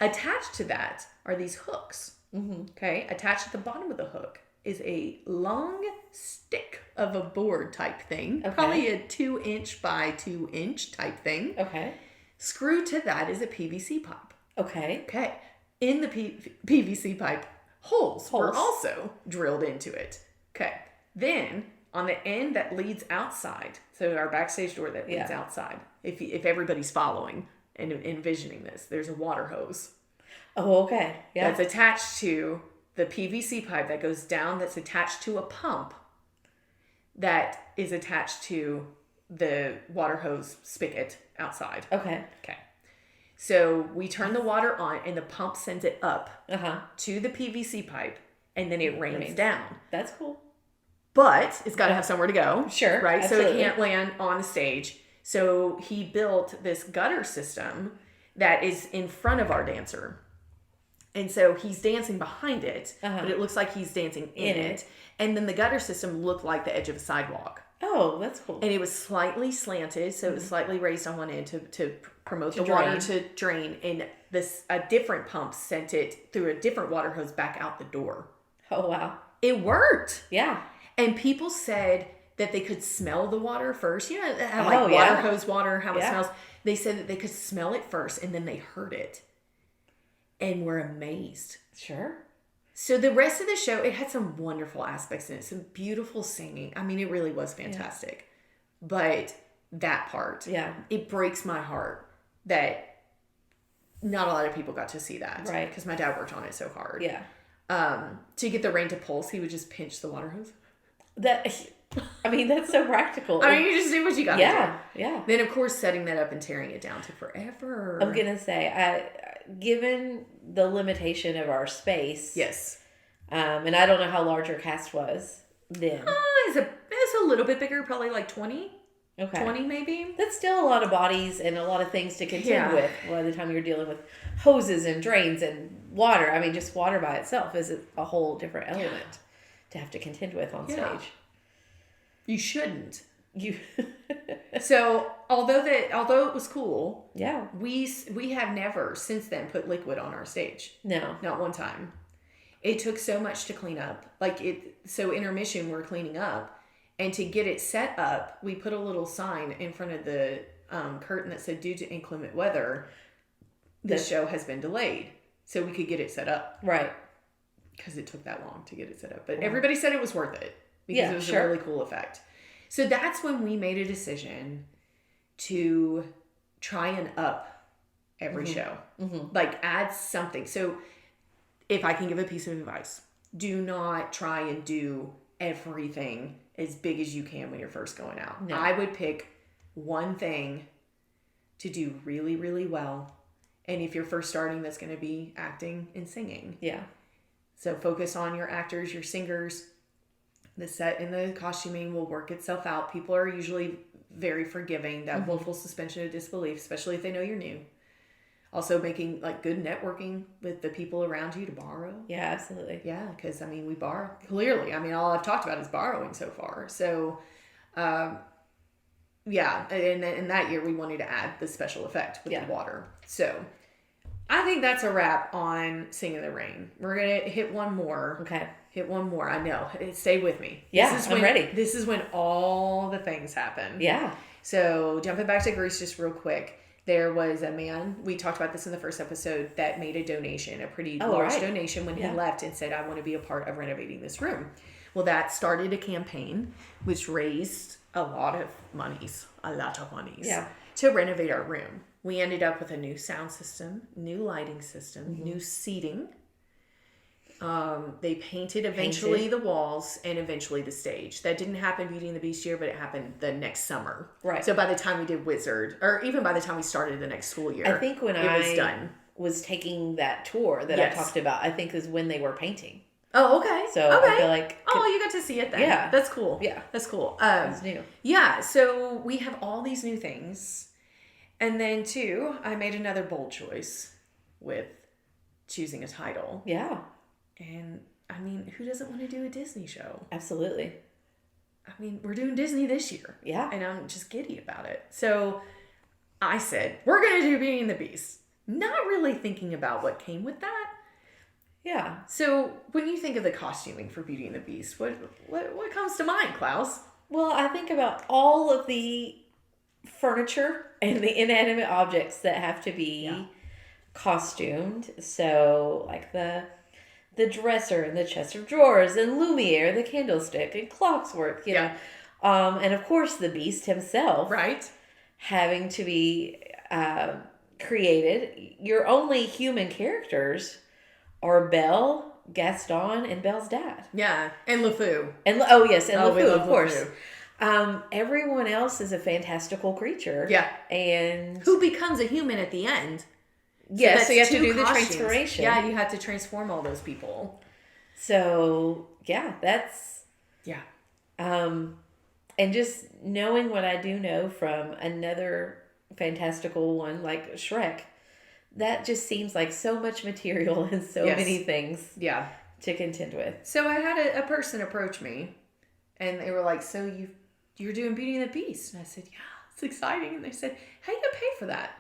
Attached to that are these hooks. Mm-hmm. Okay. Attached at the bottom of the hook is a long stick of a board type thing. Okay. Probably a 2-inch by 2-inch type thing. Okay. Screwed to that is a PVC pipe. Okay. Okay. In the PVC pipe, holes were also drilled into it. Okay. Then on the end that leads outside, so our backstage door that leads outside, if everybody's following and envisioning this, there's a water hose. Oh, okay. Yeah. That's attached to the PVC pipe that goes down, that's attached to a pump that is attached to the water hose spigot outside. Okay. Okay. So we turn the water on and the pump sends it up to the PVC pipe and then it rains down. That's cool. But it's got to have somewhere to go. Sure. Right? Absolutely. So it can't land on the stage. So he built this gutter system that is in front of our dancer. And so he's dancing behind it, but it looks like he's dancing in it. And then the gutter system looked like the edge of a sidewalk. Oh, that's cool. And it was slightly slanted, so it was slightly raised on one end to promote the water to drain. And a different pump sent it through a different water hose back out the door. Oh, wow. It worked. Yeah. And people said that they could smell the water first. You know, how water hose water, how it smells. They said that they could smell it first and then they heard it. And were amazed. Sure. So the rest of the show, it had some wonderful aspects in it. Some beautiful singing. I mean, it really was fantastic. Yeah. But that part, it breaks my heart that not a lot of people got to see that. Right. Because my dad worked on it so hard. Yeah. To get the rain to pulse, he would just pinch the water hose. That's so practical. I mean, you just do what you got to do. Yeah. Then, of course, setting that up and tearing it down took forever. I'm going to say, given the limitation of our space. Yes. And I don't know how large our cast was then. It's a little bit bigger, probably like 20. Okay. 20 maybe. That's still a lot of bodies and a lot of things to contend with by the time you're dealing with hoses and drains and water. I mean, just water by itself is a whole different element to have to contend with on stage. You shouldn't. So although it was cool, we have never since then put liquid on our stage. No, not one time. It took so much to clean up. So intermission we're cleaning up, and to get it set up, we put a little sign in front of the curtain that said, "Due to inclement weather, this show has been delayed," so we could get it set up. Right. Because it took that long to get it set up, but everybody said it was worth it because it was a really cool effect. So that's when we made a decision to try and up every show. Mm-hmm. Like add something. So if I can give a piece of advice, do not try and do everything as big as you can when you're first going out. No. I would pick one thing to do really, really well. And if you're first starting, that's going to be acting and singing. Yeah. So focus on your actors, your singers. The set and the costuming will work itself out. People are usually very forgiving. That willful suspension of disbelief, especially if they know you're new. Also making like good networking with the people around you to borrow. Yeah, absolutely. Yeah, because I mean, we borrow clearly. I mean, all I've talked about is borrowing so far. So, yeah, and in that year we wanted to add the special effect with the water. So, I think that's a wrap on Singing in the Rain. We're gonna hit one more. Okay. Hit one more. I know. Stay with me. Yeah, I'm ready. This is when all the things happen. Yeah. So jumping back to Greece just real quick. There was a man, we talked about this in the first episode, that made a donation, a pretty large donation when he left and said, I want to be a part of renovating this room. Well, that started a campaign which raised a lot of monies, to renovate our room. We ended up with a new sound system, new lighting system, new seating. They painted eventually the walls and eventually the stage. That didn't happen Beauty and the Beast year, but it happened the next summer. Right. So by the time we did Wizard, or even by the time we started the next school year, I think when it was done. Was taking that tour that I talked about, I think is when they were painting. Oh, okay. So I feel like... you got to see it then. Yeah. That's cool. Yeah. That's cool. It's new. Yeah, so we have all these new things. And then, too, I made another bold choice with choosing a title. Yeah. And, I mean, who doesn't want to do a Disney show? Absolutely. I mean, we're doing Disney this year. Yeah. And I'm just giddy about it. So I said, we're going to do Beauty and the Beast. Not really thinking about what came with that. Yeah. So when you think of the costuming for Beauty and the Beast, what comes to mind, Klaus? Well, I think about all of the furniture and the inanimate objects that have to be costumed. So like the dresser and the chest of drawers and Lumiere, the candlestick and clockwork, you know. And of course the Beast himself. Right. Having to be created. Your only human characters are Belle, Gaston, and Belle's dad. Yeah. And LeFou. And LeFou, of course. LeFou. Everyone else is a fantastical creature. Yeah. And who becomes a human at the end. Yeah, so you have to do costumes. the transformation. Yeah, you have to transform all those people. So, yeah, that's... Yeah. And just knowing what I do know from another fantastical one like Shrek, that just seems like so much material and so many things to contend with. So I had a person approach me, and they were like, so you're doing Beauty and the Beast? And I said, yeah, it's exciting. And they said, how you gonna pay for that?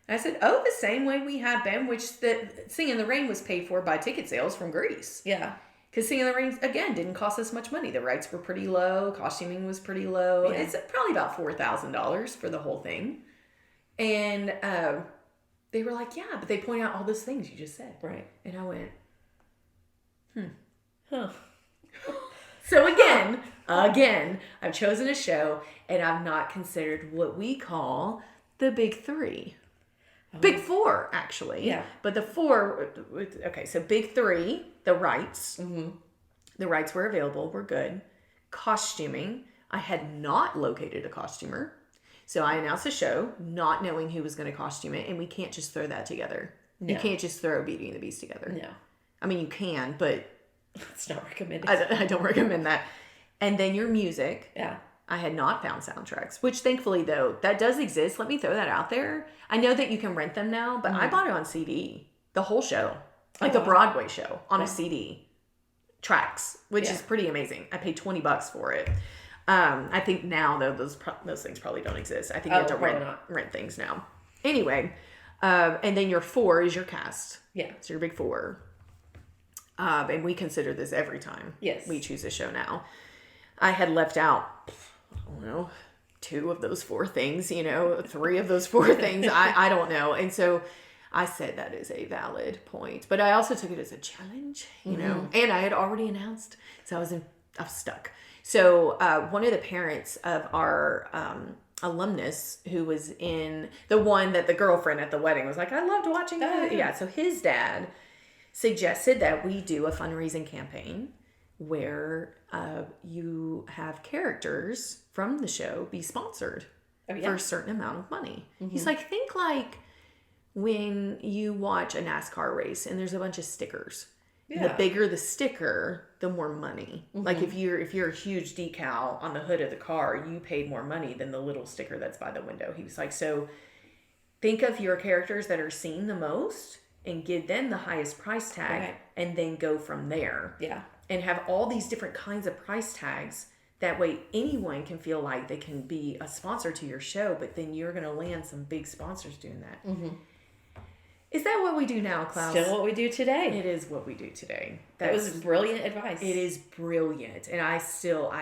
And I said, the same way we have been, which the Singin' in the Rain was paid for by ticket sales from Greece. Yeah. Because Singin' in the Rain, again, didn't cost us much money. The rights were pretty low. Costuming was pretty low. Yeah. It's probably about $4,000 for the whole thing. And they were like, yeah, but they point out all those things you just said. Right. And I went, Huh. So again, I've chosen a show, and I've not considered what we call the big three. Big four, actually. Yeah. But the four, okay, so big three, the rights. Mm-hmm. The rights were available, were good. Costuming, I had not located a costumer. So I announced a show, not knowing who was going to costume it, and we can't just throw that together. No. You can't just throw Beauty and the Beast together. No. I mean, you can, but... It's not recommended. I don't recommend that. And then your music. Yeah. I had not found soundtracks, which thankfully, though, that does exist. Let me throw that out there. I know that you can rent them now, but I bought it on CD. The whole show. Like the Broadway show on a CD. Tracks, which is pretty amazing. I paid $20 for it. I think now, though, those things probably don't exist. I think you have to rent things now. Anyway, and then your four is your cast. Yeah. So your big four. And we consider this every time we choose a show now. I had left out, I don't know, 2 of those 4 things, 3 of those 4 things. I don't know. And so I said that is a valid point. But I also took it as a challenge, know. And I had already announced. So I was stuck. So one of the parents of our alumnus who was in the one that the girlfriend at the wedding was like, I loved watching that. Yeah. So his dad suggested that we do a fundraising campaign where you have characters from the show be sponsored for a certain amount of money. He's like, think like when you watch a NASCAR race and there's a bunch of stickers. Yeah. The bigger the sticker, the more money. Like if you're a huge decal on the hood of the car, you paid more money than the little sticker that's by the window. He was like, so think of your characters that are seen the most and give them the highest price tag, Right. and then go from there. Yeah. And have all these different kinds of price tags. That way anyone can feel like they can be a sponsor to your show, but then you're going to land some big sponsors doing that. Mm-hmm. Is that what we do now, Klaus? Still what we do today. It is what we do today. That was brilliant advice. It is brilliant. And I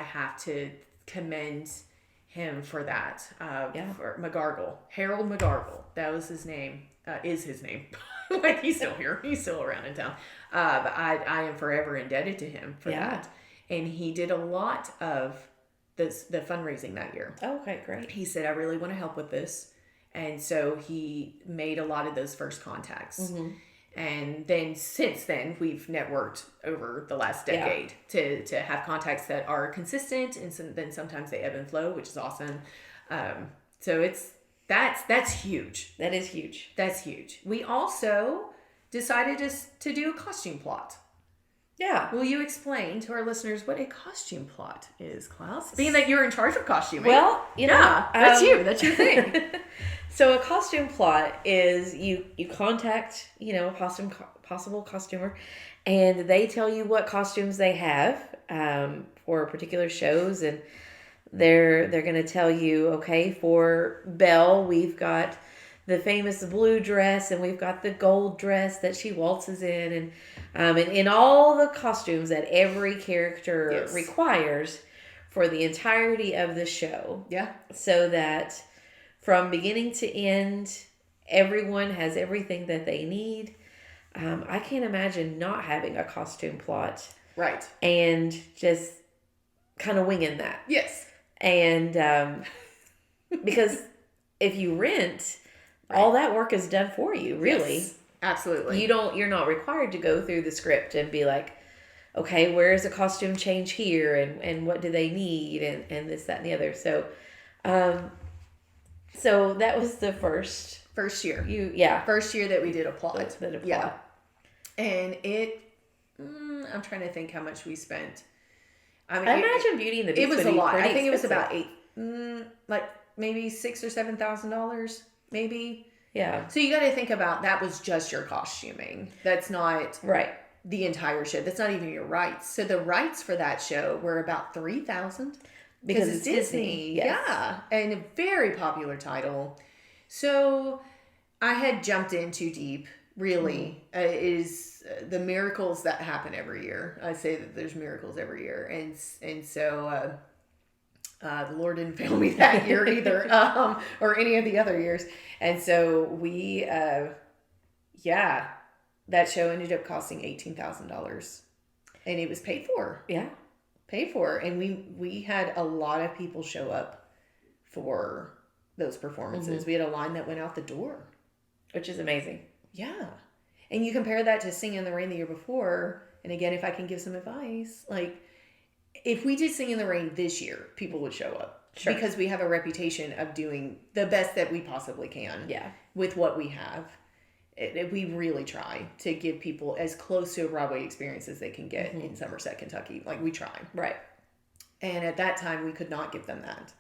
have to commend him for that. For McGargle. Harold McGargle. That was his name. Is his name. Like, he's still here. He's still around in town. But I am forever indebted to him for that. And he did a lot of the fundraising that year. Oh, okay, great. He said, I really want to help with this. And so he made a lot of those first contacts. Mm-hmm. And then since then, we've networked over the last decade to have contacts that are consistent, and then sometimes they ebb and flow, which is awesome. So that's huge. That is huge. That's huge. We also decided to do a costume plot. Yeah. Will you explain to our listeners what a costume plot is, Klaus? Being that you're in charge of costuming. Well, that's you. That's your thing. So a costume plot is you contact, a possible costumer, and they tell you what costumes they have for particular shows, and they're going to tell you, okay, for Belle, we've got the famous blue dress, and we've got the gold dress that she waltzes in, and in all the costumes that every character requires for the entirety of the show. Yeah. So that from beginning to end, everyone has everything that they need. I can't imagine not having a costume plot. Right. And just kind of winging that. Yes. And because if you rent, all that work is done for you, really. Yes, absolutely. You're not required to go through the script and be like, okay, where's a costume change here, and what do they need, and this, that, and the other. So that was the first year. First year that we did a plot. Yeah. And I'm trying to think how much we spent. I imagine Beauty and the Beast. It was a lot. I think expensive. it was about like maybe $6,000 or $7,000, maybe. Yeah. So you got to think about that was just your costuming. That's not the entire show. That's not even your rights. So the rights for that show were about $3,000 because it's Disney. Yes. Yeah, and a very popular title. So I had jumped in too deep. Really, is the miracles that happen every year. I say that there's miracles every year, and so the Lord didn't fail me that year either, or any of the other years. And so we, that show ended up costing $18,000, and it was paid for. Yeah, paid for, and we had a lot of people show up for those performances. Mm-hmm. We had a line that went out the door, which is amazing. Yeah. And you compare that to Singin' in the Rain the year before. And again, if I can give some advice, like if we did Singin' in the Rain this year, people would show up. Sure. Because we have a reputation of doing the best that we possibly can with what we have. We really try to give people as close to a Broadway experience as they can get in Somerset, Kentucky. Like, we try. Right. And at that time, we could not give them that.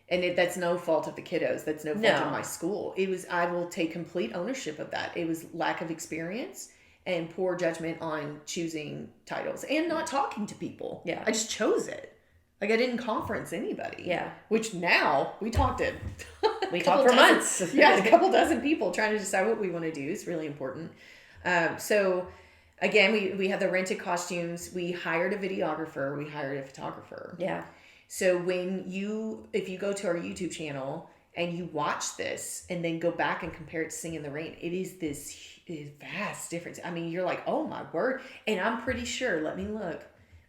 And that's no fault of the kiddos. That's no fault of my school. I will take complete ownership of that. It was lack of experience and poor judgment on choosing titles and not talking to people. Yeah. I just chose it. Like, I didn't conference anybody. Yeah. Which now we talked to. We talked for months. Yeah, a couple dozen people trying to decide what we want to do. It's really important. So again, we had the rented costumes. We hired a videographer. We hired a photographer. Yeah. So if you go to our YouTube channel and you watch this and then go back and compare it to Singin' in the Rain, it is this vast difference. I mean, you're like, oh my word. And I'm pretty sure, let me look,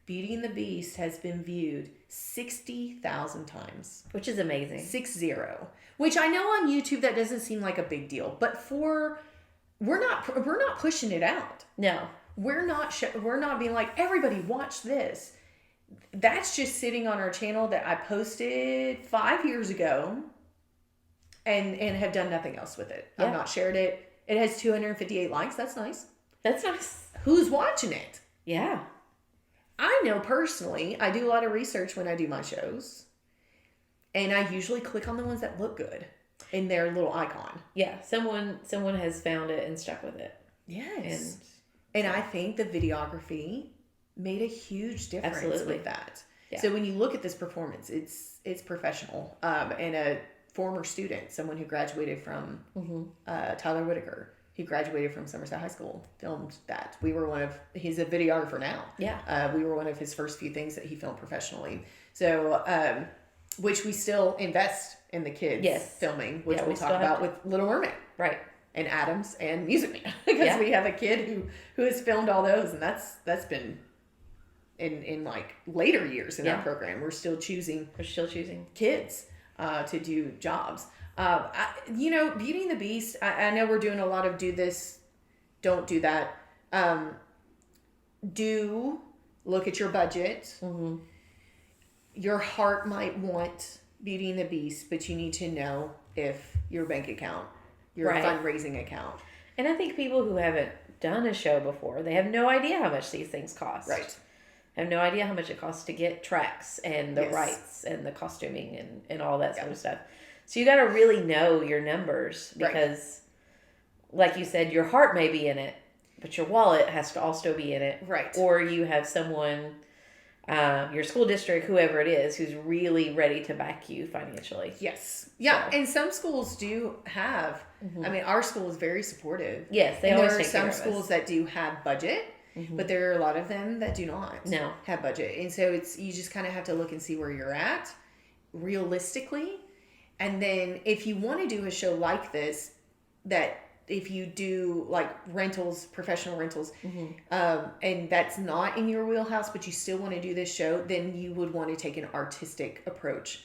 Beauty and the Beast has been viewed 60,000 times. Which is amazing. 60. Which I know on YouTube that doesn't seem like a big deal, but we're not pushing it out. No. We're not being like, everybody watch this. That's just sitting on our channel that I posted 5 years ago and have done nothing else with it. Yeah. I've not shared it. It has 258 likes. That's nice. That's nice. Who's watching it? Yeah. I know personally, I do a lot of research when I do my shows, and I usually click on the ones that look good. in their little icon. Yeah, someone has found it and stuck with it. Yes. And I think the videography made a huge difference with that. Yeah. So when you look at this performance, it's professional. And a former student, someone who graduated from Tyler Whitaker, who graduated from Somerset High School, filmed that. He's a videographer now. Yeah. We were one of his first few things that he filmed professionally. So, which we still invest in the kids filming, which we talk about with Little Mermaid. Right. And Adams and Music Man. Because we have a kid who has filmed all those, and that's been in like later years in our program. We're still choosing kids to do jobs. Beauty and the Beast, I know we're doing a lot of do this, don't do that. Do look at your budget. Mm-hmm. Your heart might want Beauty and the Beast, but you need to know if your bank account, your fundraising account. And I think people who haven't done a show before, they have no idea how much these things cost. Right. Have no idea how much it costs to get tracks and the rights and the costuming and all that sort of stuff. So you got to really know your numbers because, like you said, your heart may be in it, but your wallet has to also be in it. Right. Or you have someone, your school district, whoever it is, who's really ready to back you financially. Yes. Yeah. So. And some schools do have, I mean, our school is very supportive. Yes, they always take care there are of some schools that do have budget. Mm-hmm. But there are a lot of them that do not have budget. And so you just kind of have to look and see where you're at realistically. And then if you want to do a show like this, that if you do like rentals, professional rentals, and that's not in your wheelhouse, but you still want to do this show, then you would want to take an artistic approach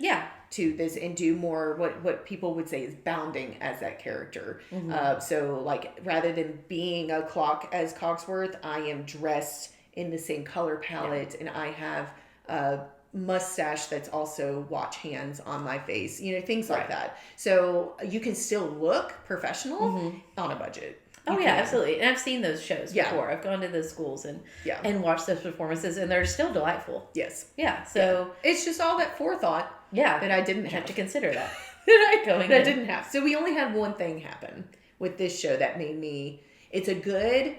to this and do more what people would say is bounding as that character. Mm-hmm. So like rather than being a clock as Cogsworth, I am dressed in the same color palette and I have a mustache that's also watch hands on my face, things like that. So you can still look professional on a budget. Absolutely. And I've seen those shows before. I've gone to those schools and watched those performances, and they're still delightful. Yes. Yeah. So it's just all that forethought that I didn't have to consider that. I didn't have. So we only had one thing happen with this show that made me. It's a good,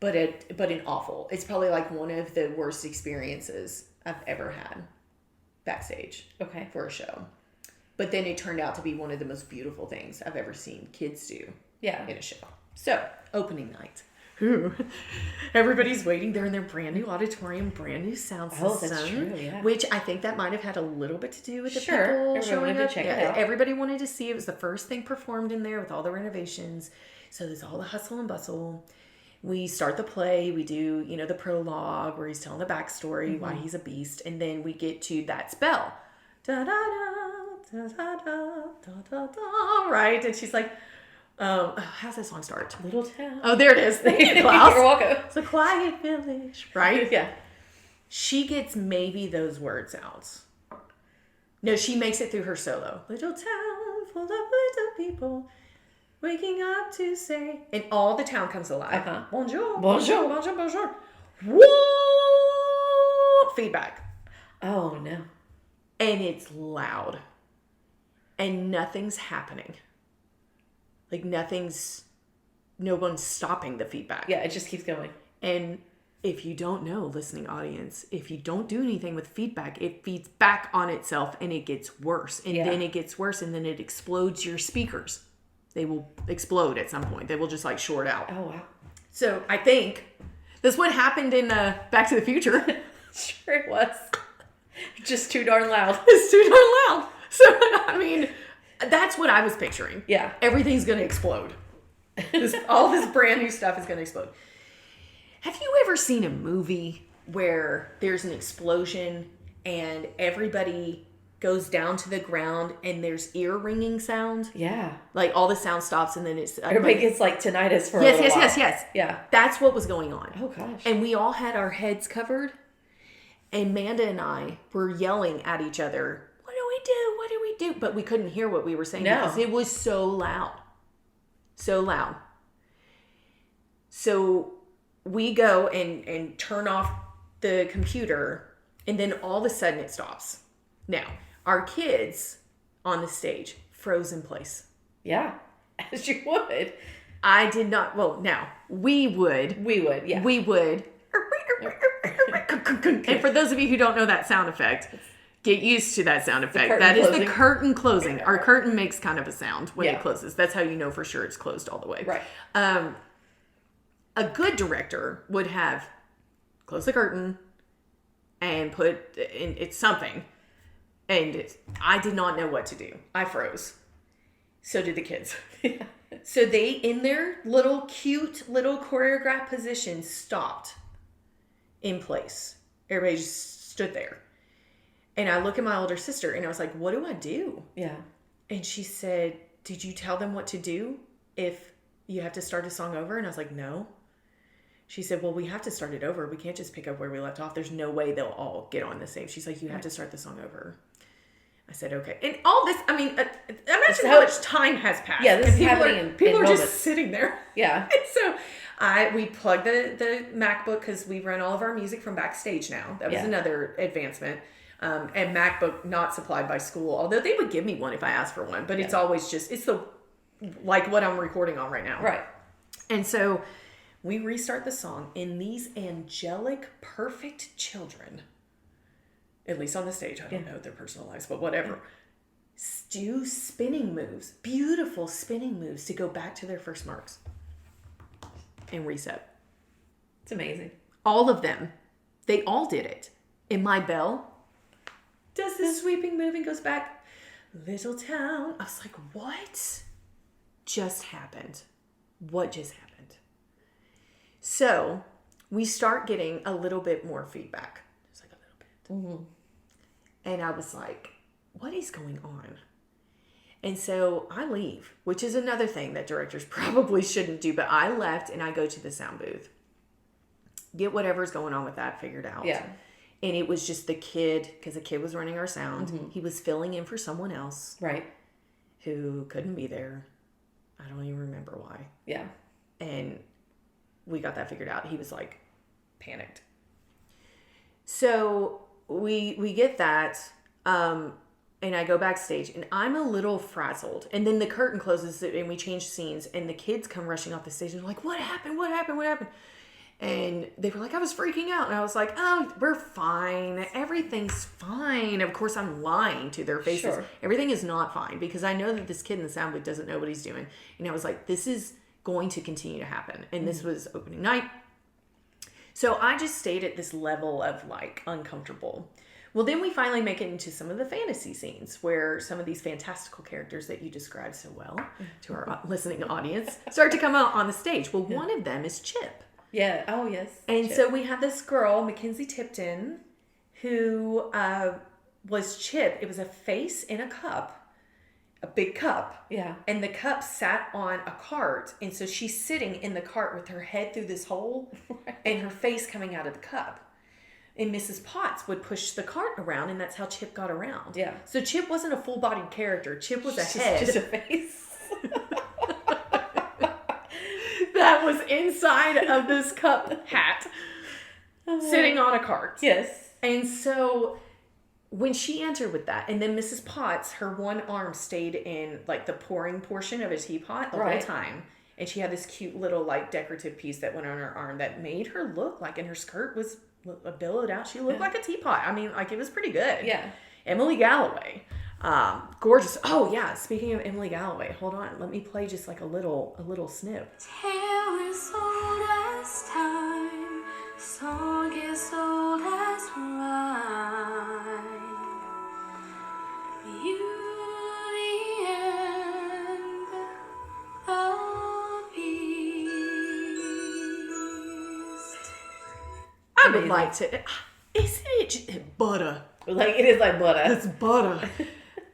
but an awful. It's probably like one of the worst experiences I've ever had backstage for a show. But then it turned out to be one of the most beautiful things I've ever seen kids do in a show. So, opening night. Everybody's waiting. They're in their brand new auditorium, brand new sound system. Oh, that's true, which I think that might have had a little bit to do with the people showing up. Check it out. Everybody wanted to see. It was the first thing performed in there with all the renovations. So there's all the hustle and bustle. We start the play, we do, the prologue where he's telling the backstory, why he's a beast, and then we get to that spell. Da da da da da da da da, right? And she's like, how's that song start? Little town. Oh, there it is. Thank you, Klaus. You're welcome. It's a quiet village, right? Yeah. She gets maybe those words out. No, she makes it through her solo. Little town full of little people. Waking up to say, and all the town comes alive. Bonjour, bonjour, bonjour, bonjour. Whoa! Feedback. Oh no! And it's loud, and nothing's happening. Like no one's stopping the feedback. Yeah, it just keeps going. And if you don't know, listening audience, if you don't do anything with feedback, it feeds back on itself, and it gets worse, and then it gets worse, and then it explodes your speakers. They will explode at some point. They will just like short out. Oh, wow. So I think that's what happened in Back to the Future. Sure it was. Just too darn loud. It's too darn loud. So, I mean, that's what I was picturing. Yeah. Everything's going to explode. All this brand new stuff is going to explode. Have you ever seen a movie where there's an explosion and everybody goes down to the ground and there's ear ringing sound? Yeah. Like all the sound stops and then it's... Everybody gets like tinnitus for a little while. Yes. Yeah. That's what was going on. Oh gosh. And we all had our heads covered. And Amanda and I were yelling at each other, what do we do? What do we do? But we couldn't hear what we were saying because it was so loud. So loud. So we go and turn off the computer and then all of a sudden it stops. Now, our kids on the stage froze in place. Yeah, as you would. I did not. Well, now we would. We would, yeah. We would. And for those of you who don't know that sound effect, get used to that sound effect. That is the curtain closing. Our curtain makes kind of a sound when it closes. That's how you know for sure it's closed all the way. Right. A good director would have close the curtain and put in it's something. And I did not know what to do. I froze. So did the kids. So they, in their little cute little choreographed position, stopped in place. Everybody just stood there. And I look at my older sister and I was like, what do I do? Yeah. And she said, did you tell them what to do if you have to start a song over? And I was like, no. She said, well, we have to start it over. We can't just pick up where we left off. There's no way they'll all get on the same. She's like, you have to start the song over. I said, okay. And all this, I mean, imagine how much time has passed. Yeah, this is happening people in are moments. just sitting there. Yeah. And so we plugged the MacBook because we run all of our music from backstage now. That was another advancement. And MacBook not supplied by school, although they would give me one if I asked for one. But it's always just, it's the, like what I'm recording on right now. Right. And so we restart the song in these angelic, perfect children, at least on the stage. I don't know their personal lives, but whatever. Do spinning moves, beautiful spinning moves to go back to their first marks and reset. It's amazing. All of them. They all did it. And my bell does this sweeping move and goes back. Little town. I was like, what just happened? What just happened? So we start getting a little bit more feedback. Just like a little bit. Mm-hmm. And I was like, what is going on? And so I leave, which is another thing that directors probably shouldn't do. But I left and I go to the sound booth. Get whatever's going on with that figured out. Yeah. And it was just the kid, because the kid was running our sound. Mm-hmm. He was filling in for someone else. Right. Who couldn't be there. I don't even remember why. Yeah. And we got that figured out. He was like panicked. So we get that. And I go backstage and I'm a little frazzled. And then the curtain closes and we change scenes and the kids come rushing off the stage and they're like, what happened? What happened? What happened? And they were like, I was freaking out. And I was like, oh, we're fine. Everything's fine. Of course, I'm lying to their faces. Sure. Everything is not fine because I know that this kid in the sound booth doesn't know what he's doing. And I was like, this is going to continue to happen. And this was opening night. So I just stayed at this level of like uncomfortable. Well, then we finally make it into some of the fantasy scenes where some of these fantastical characters that you described so well to our listening audience start to come out on the stage. Well, one of them is Chip. Yeah. Oh, yes. And Chip. so we have this girl, Mackenzie Tipton, who was Chip. It was a face in a cup, a big cup. Yeah. And the cup sat on a cart. And so she's sitting in the cart with her head through this hole and her face coming out of the cup. And Mrs. Potts would push the cart around, and that's how Chip got around. Yeah. So Chip wasn't a full-bodied character. Chip was a head. Just a face. That was inside of this cup hat, sitting on a cart. Yes. And so when she entered with that, and then Mrs. Potts, her one arm stayed in like the pouring portion of a teapot the whole time. And she had this cute little like decorative piece that went on her arm that made her look like, and her skirt was billowed out. She looked like a teapot. I mean, like it was pretty good. Yeah. Emily Galloway. Gorgeous. Oh yeah. Speaking of Emily Galloway, hold on. Let me play just like a little snip. Tale is old as time, song is old as rhyme. Beauty and the Beast. I would like to. Isn't it just butter? Like, it is like butter. It's butter.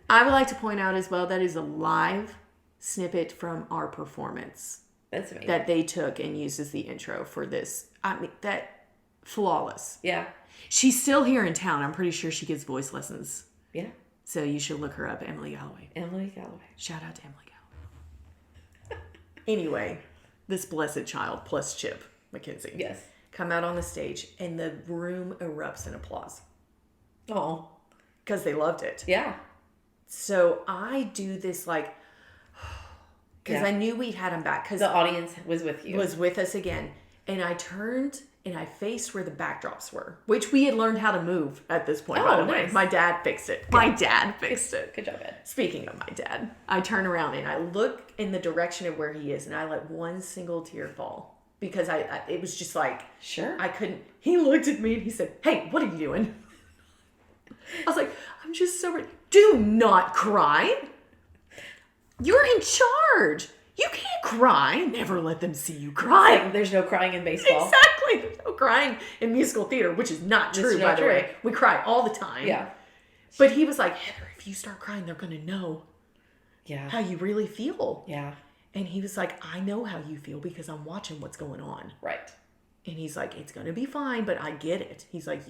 I would like to point out as well that is a live snippet from our performance. That's amazing. That they took and used as the intro for this. I mean, that flawless. Yeah. She's still here in town. I'm pretty sure she gives voice lessons. Yeah. So you should look her up, Emily Galloway. Emily Galloway. Shout out to Emily Galloway. Anyway, this blessed child plus Chip Mackenzie. Yes. Come out on the stage and the room erupts in applause. Oh. Because they loved it. Yeah. So I do this like, because Yeah. I knew we had him back because The audience was with you. was with us again. And I turned and I faced where the backdrops were, which we had learned how to move at this point, by the way. Nice. My dad fixed it. My dad fixed it. Good job, Ed. Speaking of my dad, I turn around and I look in the direction of where he is and I let one single tear fall because it was just like, Sure. I couldn't. He looked at me and he said, "Hey, what are you doing?" I was like, "I'm just so ready." Do not cry. You're in charge. You can't cry. Never let them see you cry. Like, there's no crying in baseball. Exactly. There's no crying in musical theater, which is not true, by the way. We cry all the time. Yeah. But he was like, "Heather, if you start crying, they're going to know Yeah. how you really feel." Yeah. And he was like, "I know how you feel because I'm watching what's going on." Right. And he's like, "It's going to be fine, but I get it." He's like,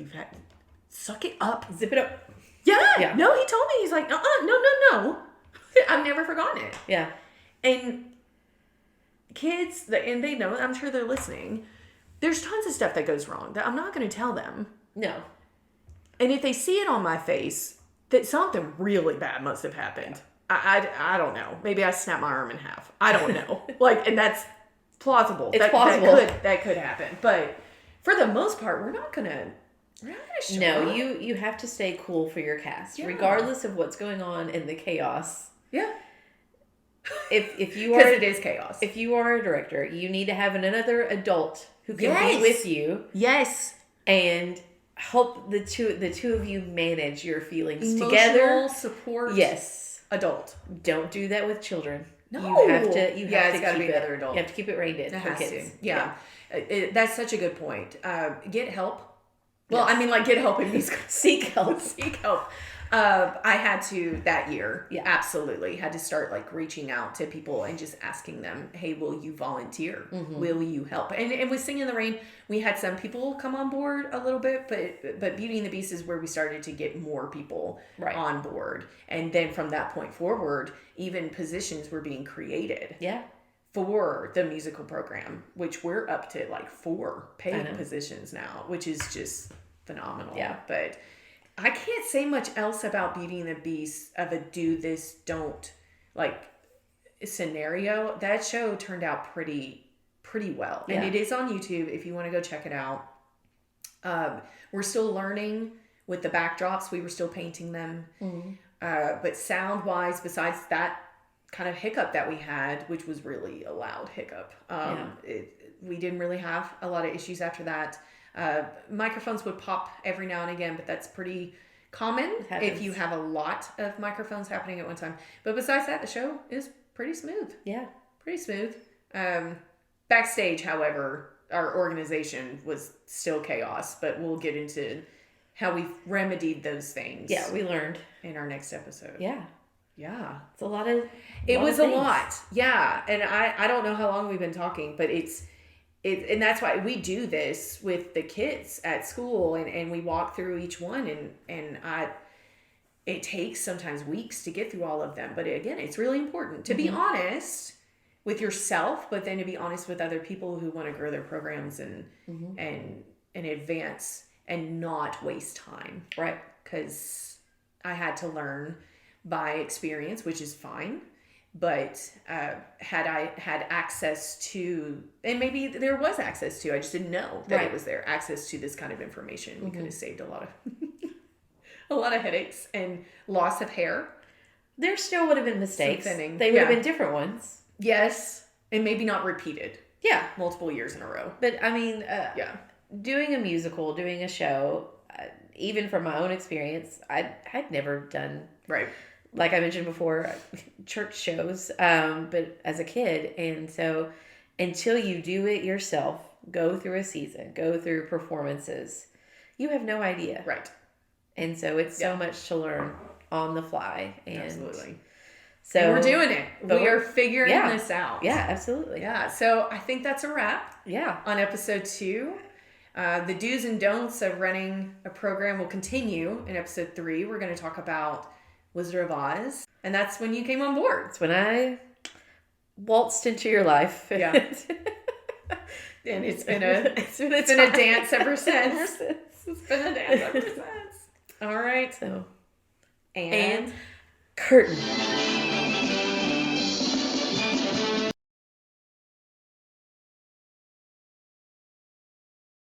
suck it up. Zip it up. Yeah. No, he told me. He's like, no. I've never forgotten it. Yeah. And kids, and they know, I'm sure they're listening, there's tons of stuff that goes wrong that I'm not going to tell them. No. And if they see it on my face, that something really bad must have happened. I don't know. Maybe I snapped my arm in half. I don't know. And that's plausible. It's plausible. That could happen. But for the most part, we're not gonna show No, up. you have to stay cool for your cast, Yeah. regardless of what's going on in the chaos. Yeah. If you Because are it is chaos. if you are a director, you need to have another adult who can Yes. be with you Yes. and help the two of you manage your feelings Emotional together. support. Yes. Adult. Don't do that with children. No. You have to. You Yeah, have it's to gotta keep be it. another adult. You have to keep it reined in It for has kids. to. Yeah. That's such a good point. Get help. Well, Yes. I mean, like, get help in music. Seek help. Seek help. I had to that year. Yeah. Absolutely. Had to start like reaching out to people and just asking them, "Hey, will you volunteer? Mm-hmm. Will you help?" And with Singing in the Rain, we had some people come on board a little bit, but Beauty and the Beast is where we started to get more people Right. on board. And then from that point forward, even positions were being created Yeah. for the musical program, which we're up to like 4 I paid know. positions now, which is just phenomenal. Yeah. But I can't say much else about Beauty and the Beast of a do this, don't like scenario. That show turned out pretty well. And Yeah. it is on YouTube if you want to go check it out. We're still learning with the backdrops. We were still painting them. Mm-hmm. But sound wise, besides that kind of hiccup that we had, which was really a loud hiccup, we didn't really have a lot of issues after that. Microphones would pop every now and again, but that's pretty common if you have a lot of microphones happening at one time. But besides that, the show is pretty smooth. Yeah. Pretty smooth. Backstage, however, our organization was still chaos, but we'll get into how we've remedied those things. Yeah. We learned. In our next episode. Yeah. Yeah. It's a lot of. It was a things. lot. Yeah. And I don't know how long we've been talking, but and that's why we do this with the kids at school and we walk through each one and it takes sometimes weeks to get through all of them. But again, it's really important to be honest with yourself, but then to be honest with other people who want to grow their programs and advance and not waste time. Right. Because I had to learn by experience, which is fine. But had I had access to, and maybe there was access to, I just didn't know that it was there, access to this kind of information, we could have saved a lot of headaches and loss of hair. There still would have been mistakes. Some thinning. They would have been different ones. Yes, and maybe not repeated Yeah. multiple years in a row. But I mean, Yeah. doing a musical, doing a show, even from my own experience, I'd never done, Right. like I mentioned before, church shows, but as a kid. And so until you do it yourself, go through a season, go through performances, you have no idea. Right. And so it's so much to learn on the fly. And Absolutely. so And we're doing it. but We are figuring this out. Yeah, absolutely. Yeah. So I think that's a wrap. Yeah. On episode 2. The do's and don'ts of running a program will continue in episode 3. We're going to talk about Wizard of Oz. And that's when you came on board. It's when I waltzed into your life. Yeah. And it's been a dance ever since. It's been a dance ever since. All right. So, And Curtain.